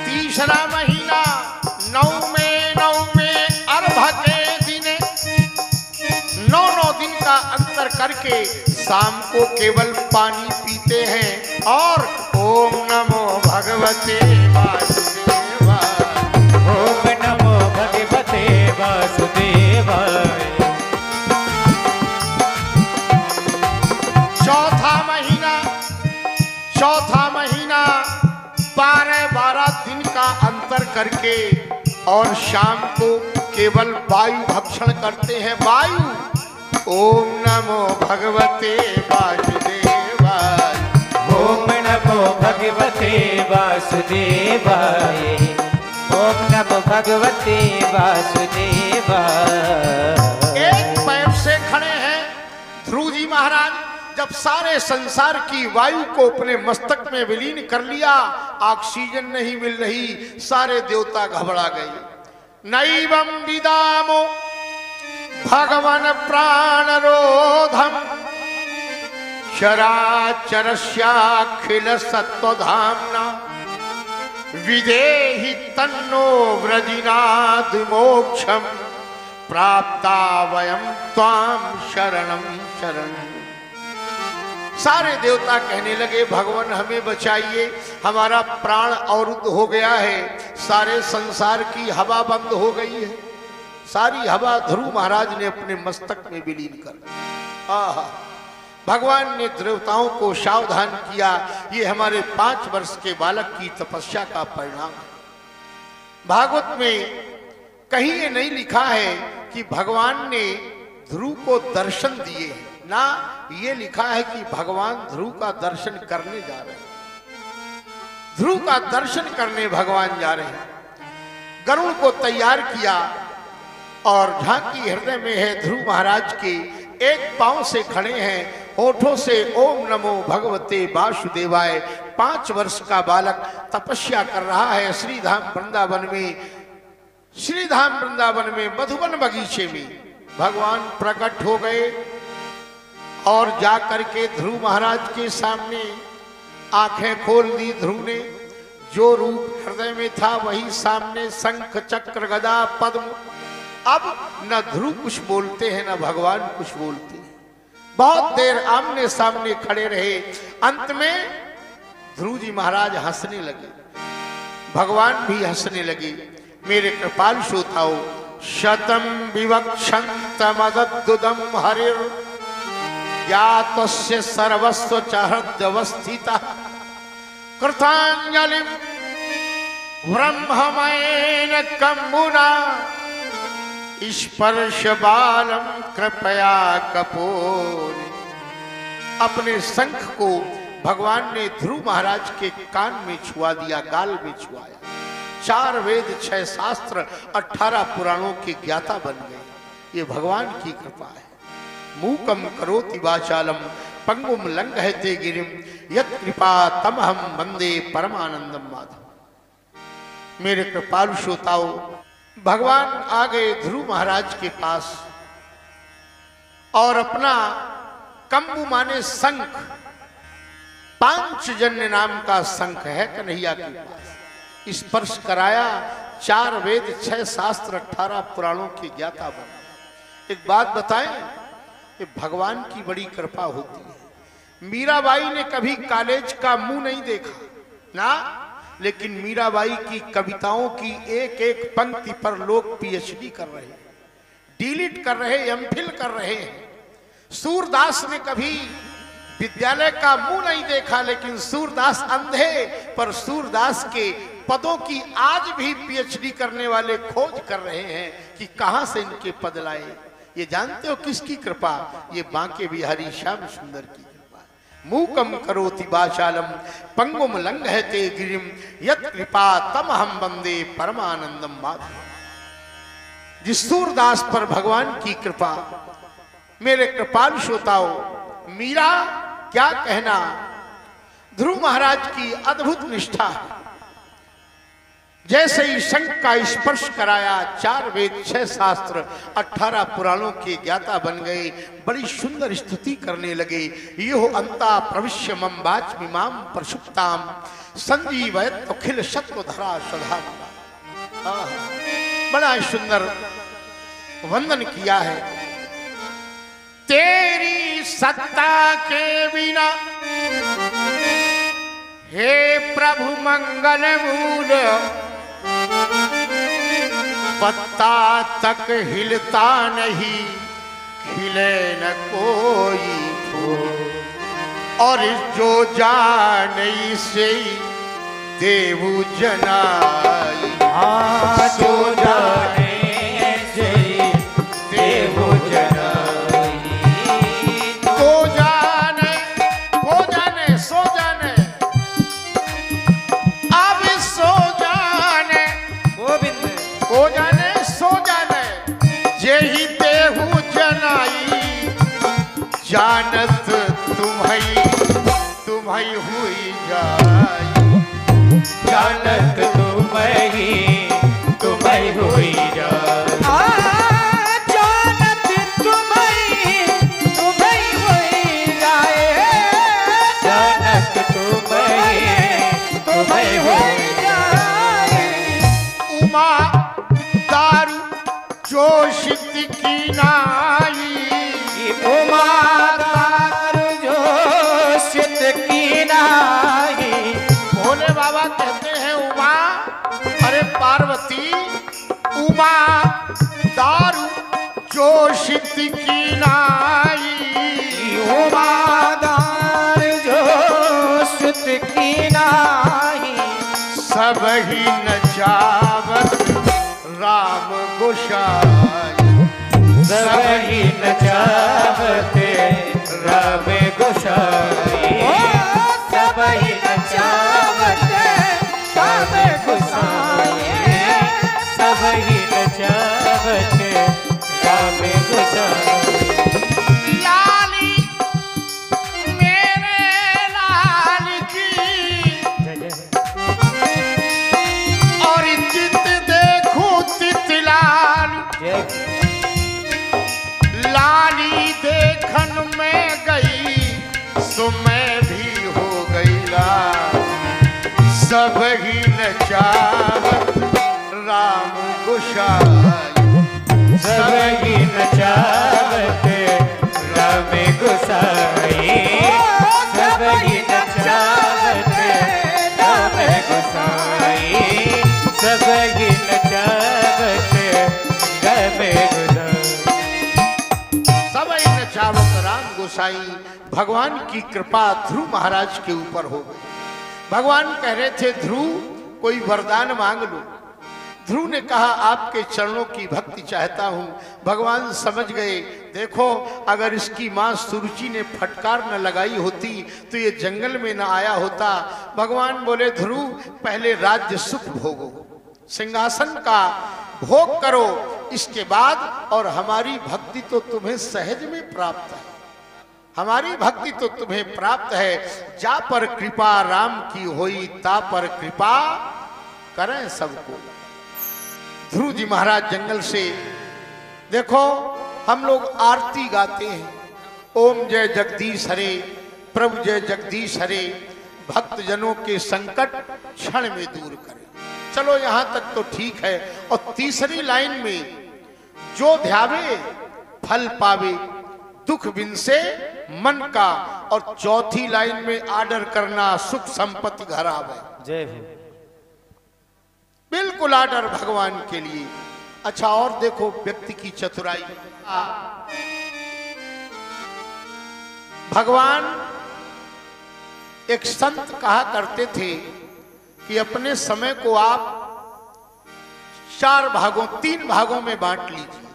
तीसरा महीना, 9 में अर्भ के दिने 9 दिन का अंतर करके शाम को केवल पानी पीते हैं और ओम नमो भगवते वासुदेवाय। ओम नमो भगवते वासुदेवाय। चौथा महीना 12 दिन का अंतर करके और शाम को केवल वायु भक्षण करते हैं। वायु। ओम नमो भगवते वासुदेवाय। ओम नमो भगवते वासुदेवाय। ओम नमो भगवते वासुदेवाय। एक पैर से खड़े हैं ध्रुव जी महाराज। जब सारे संसार की वायु को अपने मस्तक में विलीन कर लिया, ऑक्सीजन नहीं मिल रही, सारे देवता घबरा गए। नैवं विदामो भगवन प्राणरोधम चराचरस्याखिल सत्वधाम्ना विदेहि तन्नो व्रजिनाद मोक्षम प्राप्ता वयं त्वां शरणं शरणं। सारे देवता कहने लगे भगवान हमें बचाइए, हमारा प्राण अवरुद्ध हो गया है, सारे संसार की हवा बंद हो गई है। सारी हवा ध्रुव महाराज ने अपने मस्तक में विलीन कर। भगवान ने देवताओं को सावधान किया, ये हमारे 5 वर्ष के बालक की तपस्या का परिणाम है। भागवत में कहीं ये नहीं लिखा है कि भगवान ने ध्रुव को दर्शन दिए हैं, ना ये लिखा है कि भगवान ध्रुव का दर्शन करने जा रहे हैं। ध्रुव का दर्शन करने भगवान जा रहे हैं। गरुड़ को तैयार किया और झांकी हृदय में है ध्रुव महाराज के, एक पांव से खड़े हैं, होठों से ओम नमो भगवते वासुदेवाय। 5 वर्ष का बालक तपस्या कर रहा है श्रीधाम वृंदावन में। श्रीधाम वृंदावन में मधुबन बगीचे में भगवान प्रकट हो गए और जा करके ध्रुव महाराज के सामने आंखें खोल दी। ध्रुव ने जो रूप हृदय में था वही सामने, शंख चक्र गदा पद्म। अब न ध्रुव कुछ बोलते हैं न भगवान कुछ बोलते हैं। बहुत देर आमने सामने खड़े रहे। अंत में ध्रुव जी महाराज हंसने लगे, भगवान भी हंसने लगे। मेरे कृपाल श्रोताओ, शतम विवक्षंत मदद्दुदम हरिर यातस्य सर्वस्व च हृदयवस्थितः कृतांजलिं ब्रह्ममयेन कम्बुना स्पर्श बालम कृपया कपोर। अपने शंख को भगवान ने ध्रुव महाराज के कान में छुआ दिया, गाल में छुआया। 4 वेद 6 शास्त्र 18 पुराणों के ज्ञाता बन गए। ये भगवान की कृपा है। मूकम करोति वाचालम पंगुम लंघयते गिरिम यत् कृपा तमहम वंदे परमानंदम माधव। मेरे कृपालु श्रोताओ, भगवान आ गए ध्रुव महाराज के पास और अपना कंबु माने शंख, पांचजन्य नाम का शंख है कन्हैया के पास, स्पर्श कराया। 4 वेद 6 शास्त्र 18 पुराणों के ज्ञाता बने। एक बात बताएं, ये भगवान की बड़ी कृपा होती है। मीराबाई ने कभी कॉलेज का मुंह नहीं देखा ना, लेकिन मीराबाई की कविताओं की एक एक पंक्ति पर लोग पीएचडी कर रहे हैं, डीलिट कर रहे, एमफिल कर रहे हैं। सूरदास ने कभी विद्यालय का मुंह नहीं देखा, लेकिन सूरदास अंधे, पर सूरदास के पदों की आज भी पीएचडी करने वाले खोज कर रहे हैं कि कहां से इनके पद लाए। ये जानते हो किसकी कृपा? ये बांके बिहारी श्याम सुंदर की कृपा। मूकम करोति वाचालम पंगुम लंघयते गिरिम यत् कृपा तमहम वंदे परमानंदम माधव। जिस सूरदास पर भगवान की कृपा। मेरे कृपाल श्रोताओ, मीरा क्या कहना, ध्रुव महाराज की अद्भुत निष्ठा। जैसे ही शंख का स्पर्श कराया, 4 वेद 6 शास्त्र 18 पुराणों के ज्ञाता बन गए। बड़ी सुंदर स्तुति करने लगे। यो अंता प्रविश्य मम वाच्मि माम प्रसुप्ताम संजीवयत् अखिल शत्रुधरा सदा। बड़ा सुंदर वंदन किया है। तेरी सत्ता के बिना हे प्रभु मंगल मूल पत्ता तक हिलता नहीं, खिले न कोई फूल, और जो जाने से देवु जनाई, जो जाने से देवु जनाई, तो जाने हो जाने सो जाने, अब सो जाने गोविंद हो जाने सो जाने, जेहि देहु जनाई, जानत तुम्हें हुई जाई, जानत तुम्हें हुई जाए, जानत तुम्हें हुई जाए, जानत तुम्हें हुई जाए। उमा दारू जोशित की नाई, उमा दारू जोशित की नाई, भोले बाबा कहते हैं उमा, अरे पार्वती उमा दारू जोशित की नाई, उमा दारू जोशित की नाई, सब ही नचावत राम गोसाई, सब ही नचावते राम गोसाई, सब ही नचावते राम गोसाई, सब ही नचावते राम गोसाई। लाली मेरे लाल की, और चित देखूं तित लाल, लाली देखन में गई सो मैं भी हो गई लाल, सब ही नचावत राम गोसाई, सब ही नचावते राम गोसाई, सब ही नचावते राम गोसाई, सब ही नचावते राम गोसाई। सब ही नचावत राम गोसाई। भगवान की कृपा ध्रुव महाराज के ऊपर हो गई। भगवान कह रहे थे ध्रुव कोई वरदान मांग लो। ध्रुव ने कहा आपके चरणों की भक्ति चाहता हूं। भगवान समझ गए, देखो अगर इसकी मां सुरुचि ने फटकार न लगाई होती तो ये जंगल में न आया होता। भगवान बोले ध्रुव पहले राज्य सुख भोगो, सिंहासन का भोग करो, इसके बाद और हमारी भक्ति तो तुम्हें सहज में प्राप्त है, हमारी भक्ति तो तुम्हें प्राप्त है। जा पर कृपा राम की होई, ता पर कृपा करें सबको। ध्रुव जी महाराज जंगल से, देखो हम लोग आरती गाते हैं, ओम जय जगदीश हरे, प्रभु जय जगदीश हरे, भक्त जनों के संकट क्षण में दूर करे। चलो यहां तक तो ठीक है। और तीसरी लाइन में जो ध्यावे फल पावे, दुख बिनसे मन का, और चौथी लाइन में आर्डर करना सुख संपत्ति घर आवे। जय हो। बिल्कुल आर्डर भगवान के लिए। अच्छा और देखो व्यक्ति की चतुराई। भगवान एक संत कहा करते थे कि अपने समय को आप 3 भागों में बांट लीजिए।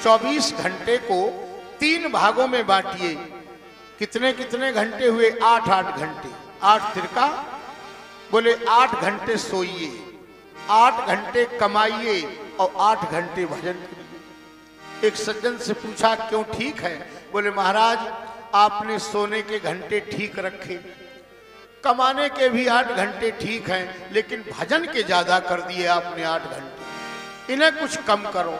24 घंटे को 3 भागों में बांटिए। कितने कितने घंटे हुए? 8 घंटे। 8 तिरका बोले 8 घंटे सोइए, 8 घंटे कमाइए और 8 घंटे भजन करिए। एक सज्जन से पूछा क्यों ठीक है? बोले महाराज आपने सोने के घंटे ठीक रखे, कमाने के भी 8 घंटे ठीक हैं, लेकिन भजन के ज्यादा कर दिए आपने 8 घंटे, इन्हें कुछ कम करो।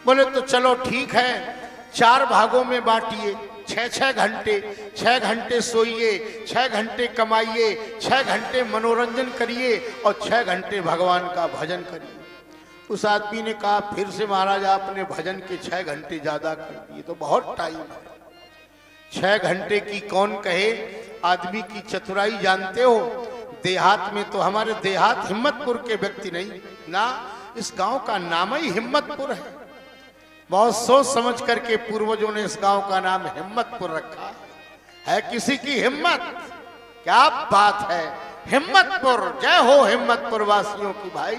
बोले तो चलो ठीक है, 4 भागों में बांटिए, 6 घंटे, 6 घंटे सोइए, 6 घंटे कमाइए, 6 घंटे मनोरंजन करिए और 6 घंटे भगवान का भजन करिए। उस आदमी ने कहा फिर से महाराज आपने भजन के 6 घंटे ज्यादा कर दिए, तो बहुत टाइम है। 6 घंटे की कौन कहे, आदमी की चतुराई जानते हो। देहात में तो हमारे देहात हिम्मतपुर के व्यक्ति नहीं ना, इस गांव का नाम ही हिम्मतपुर है। बहुत सोच समझ करके पूर्वजों ने इस गांव का नाम हिम्मतपुर रखा है। किसी की हिम्मत, क्या बात है, हिम्मतपुर। जय हो हिम्मतपुर वासियों की भाई।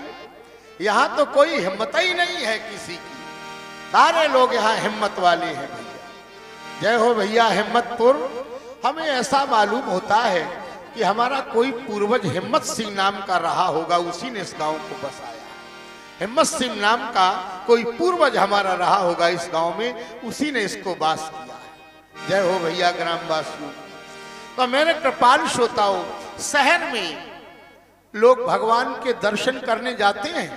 यहां तो कोई हिम्मत ही नहीं है किसी की, सारे लोग यहाँ हिम्मत वाले हैं भैया। जय हो भैया हिम्मतपुर। हमें ऐसा मालूम होता है कि हमारा कोई पूर्वज हिम्मत सिंह नाम का रहा होगा, उसी ने इस गांव को बसाया। हिम्मत सिंह नाम का कोई पूर्वज हमारा रहा होगा इस गांव में, उसी ने इसको वास किया है। जय हो भैया ग्रामवासियों। तो मेरे कृपाल श्रोताओं, शहर में लोग भगवान के दर्शन करने जाते हैं,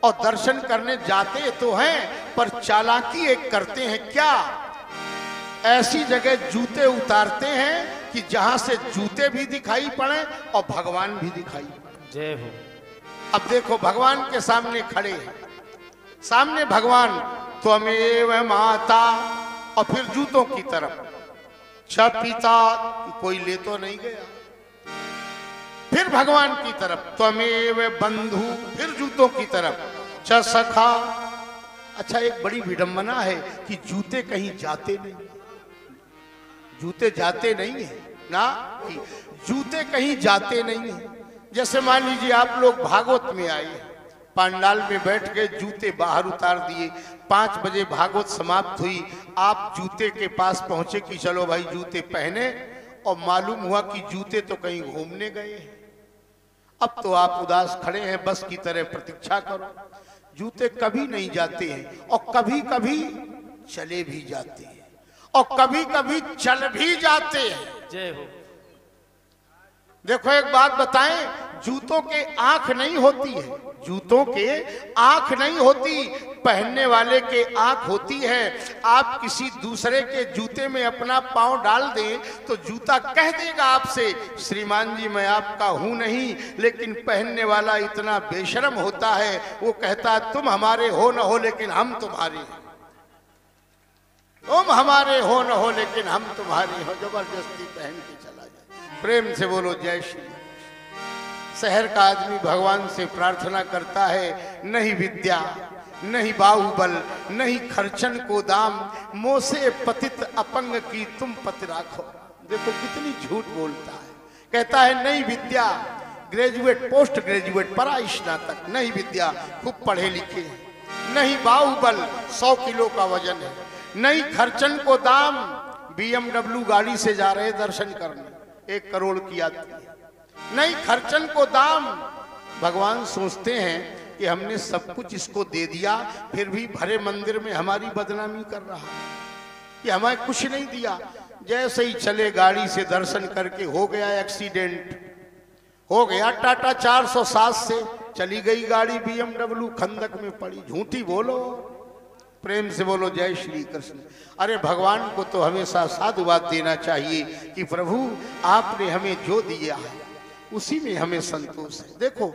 और दर्शन करने जाते तो हैं पर चालाकी एक करते हैं। क्या? ऐसी जगह जूते उतारते हैं कि जहां से जूते भी दिखाई पड़े और भगवान भी दिखाई पड़े। जय हो। अब देखो भगवान के सामने खड़े हैं, सामने भगवान, त्वमेव माता, और फिर जूतों की तरफ छ पिता, कोई ले तो नहीं गया। फिर भगवान की तरफ त्वमेव बंधु, फिर जूतों की तरफ छ सखा। अच्छा, एक बड़ी विडंबना है कि जूते कहीं जाते नहीं, जूते जाते नहीं है ना, कि जूते कहीं जाते नहीं है। जैसे मान लीजिए आप लोग भागवत में आए, पंडाल में बैठ गए, जूते बाहर उतार दिए, 5 बजे भागवत समाप्त हुई, आप जूते के पास पहुंचे कि चलो भाई जूते पहने, और मालूम हुआ कि जूते तो कहीं घूमने गए हैं। अब तो आप उदास खड़े हैं, बस की तरह प्रतीक्षा करो। जूते कभी नहीं जाते हैं, और कभी कभी चले भी जाते हैं, और कभी कभी चल भी जाते हैं। जय हो। देखो एक बात बताएं, जूतों के आंख नहीं होती है, जूतों के आंख नहीं होती, पहनने वाले के आंख होती है। आप किसी दूसरे के जूते में अपना पांव डाल दें तो जूता कह देगा आपसे, श्रीमान जी मैं आपका हूं नहीं, लेकिन पहनने वाला इतना बेशर्म होता है, वो कहता है तुम हमारे हो न हो लेकिन हम तुम्हारे हैं, तुम हमारे हो न हो लेकिन हम तुम्हारे हो, जबरदस्ती पहन के चला जाए। प्रेम से बोलो जय श्री। शहर का आदमी भगवान से प्रार्थना करता है, नहीं विद्या नहीं बाहुबल नहीं खर्चन को दाम, मोसे पतित अपंग की तुम पति राखो। देखो कितनी झूठ बोलता है, कहता है नहीं विद्या, ग्रेजुएट पोस्ट ग्रेजुएट परा स्नातक, नहीं विद्या खूब पढ़े लिखे, नहीं बाहुबल 100 किलो का वजन है, नहीं खर्चन को दाम, BMW गाड़ी से जा रहे दर्शन करने, 1 करोड़ की आती है, नहीं खर्चन को दाम। भगवान सोचते हैं कि हमने सब कुछ इसको दे दिया, फिर भी भरे मंदिर में हमारी बदनामी कर रहा है कि हमें कुछ नहीं दिया। जैसे ही चले गाड़ी से दर्शन करके हो गया एक्सीडेंट, हो गया टाटा 407 से चली गई गाड़ी, BMW खंदक में पड़ी। झूठी बोलो, प्रेम से बोलो जय श्री कृष्ण। अरे भगवान को तो हमेशा साधुवाद देना चाहिए कि प्रभु आपने हमें जो दिया है उसी में हमें संतोष है। देखो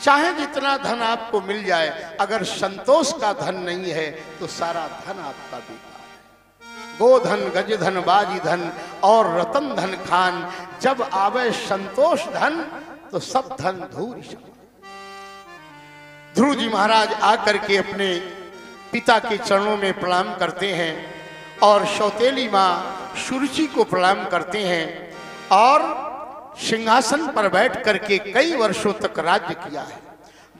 चाहे जितना धन आपको मिल जाए, अगर संतोष का धन नहीं है तो सारा धन आपका बेकार है। गोधन गजधन बाजी धन और रतन धन खान, जब आवे संतोष धन तो सब धन धूल। ध्रुव जी महाराज आकर के अपने पिता के चरणों में प्रणाम करते हैं और सौतेली माँ सुरुचि को प्रणाम करते हैं, और सिंहासन पर बैठ करके कई वर्षों तक राज्य किया है।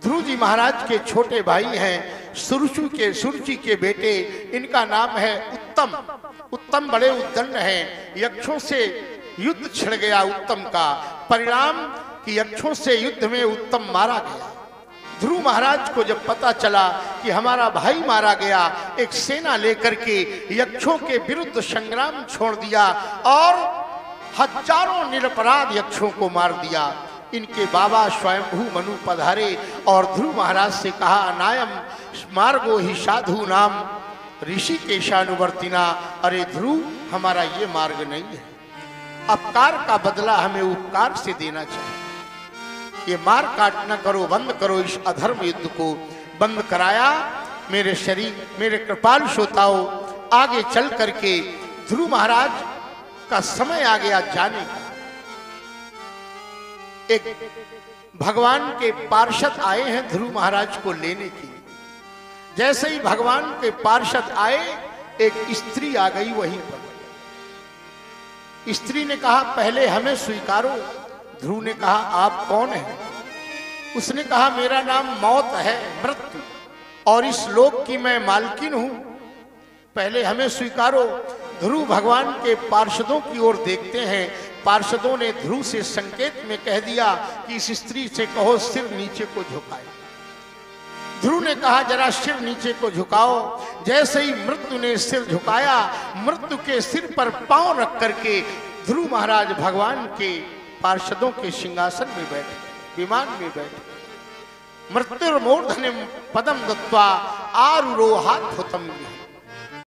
ध्रुव जी महाराज के छोटे भाई हैं सुरुचि के बेटे, इनका नाम है उत्तम। उत्तम बड़े उद्दंड हैं, यक्षों से युद्ध छिड़ गया उत्तम का, परिणाम कि यक्षों से युद्ध में उत्तम मारा गया। ध्रुव महाराज को जब पता चला कि हमारा भाई मारा गया, एक सेना लेकर के यक्षों के विरुद्ध संग्राम छोड़ दिया और हजारों निरपराध यक्षों को मार दिया। इनके बाबा स्वयंभू मनु पधारे और ध्रुव महाराज से कहा, अनायम मार्गो ही साधु नाम ऋषिकेशानुवर्तिना। अरे ध्रुव, हमारा ये मार्ग नहीं है, अपकार का बदला हमें उपकार से देना चाहिए। ये मार काट न करो, बंद करो इस अधर्म युद्ध को। बंद कराया। मेरे कृपाल श्रोताओं, आगे चल करके ध्रुव महाराज का समय आ गया जाने का। एक भगवान के पार्षद आए हैं ध्रुव महाराज को लेने के लिए। जैसे ही भगवान के पार्षद आए, एक स्त्री आ गई वहीं पर। स्त्री ने कहा पहले हमें स्वीकारो। ध्रुव ने कहा आप कौन हैं? उसने कहा मेरा नाम मौत है, मृत्यु, और इस लोक की मैं मालकिन हूं, पहले हमें स्वीकारो। ध्रुव भगवान के पार्षदों की ओर देखते हैं। पार्षदों ने ध्रुव से संकेत में कह दिया कि इस स्त्री से कहो सिर नीचे को झुकाए। ध्रुव ने कहा जरा सिर नीचे को झुकाओ। जैसे ही मृत्यु ने सिर झुकाया, मृत्यु के सिर पर पांव रख करके ध्रुव महाराज भगवान के पार्षदों के सिंहासन में बैठे, विमान में बैठे। मृत्युर्मूर्धनि पदम दत्वा आरुरोहात् हुतम्।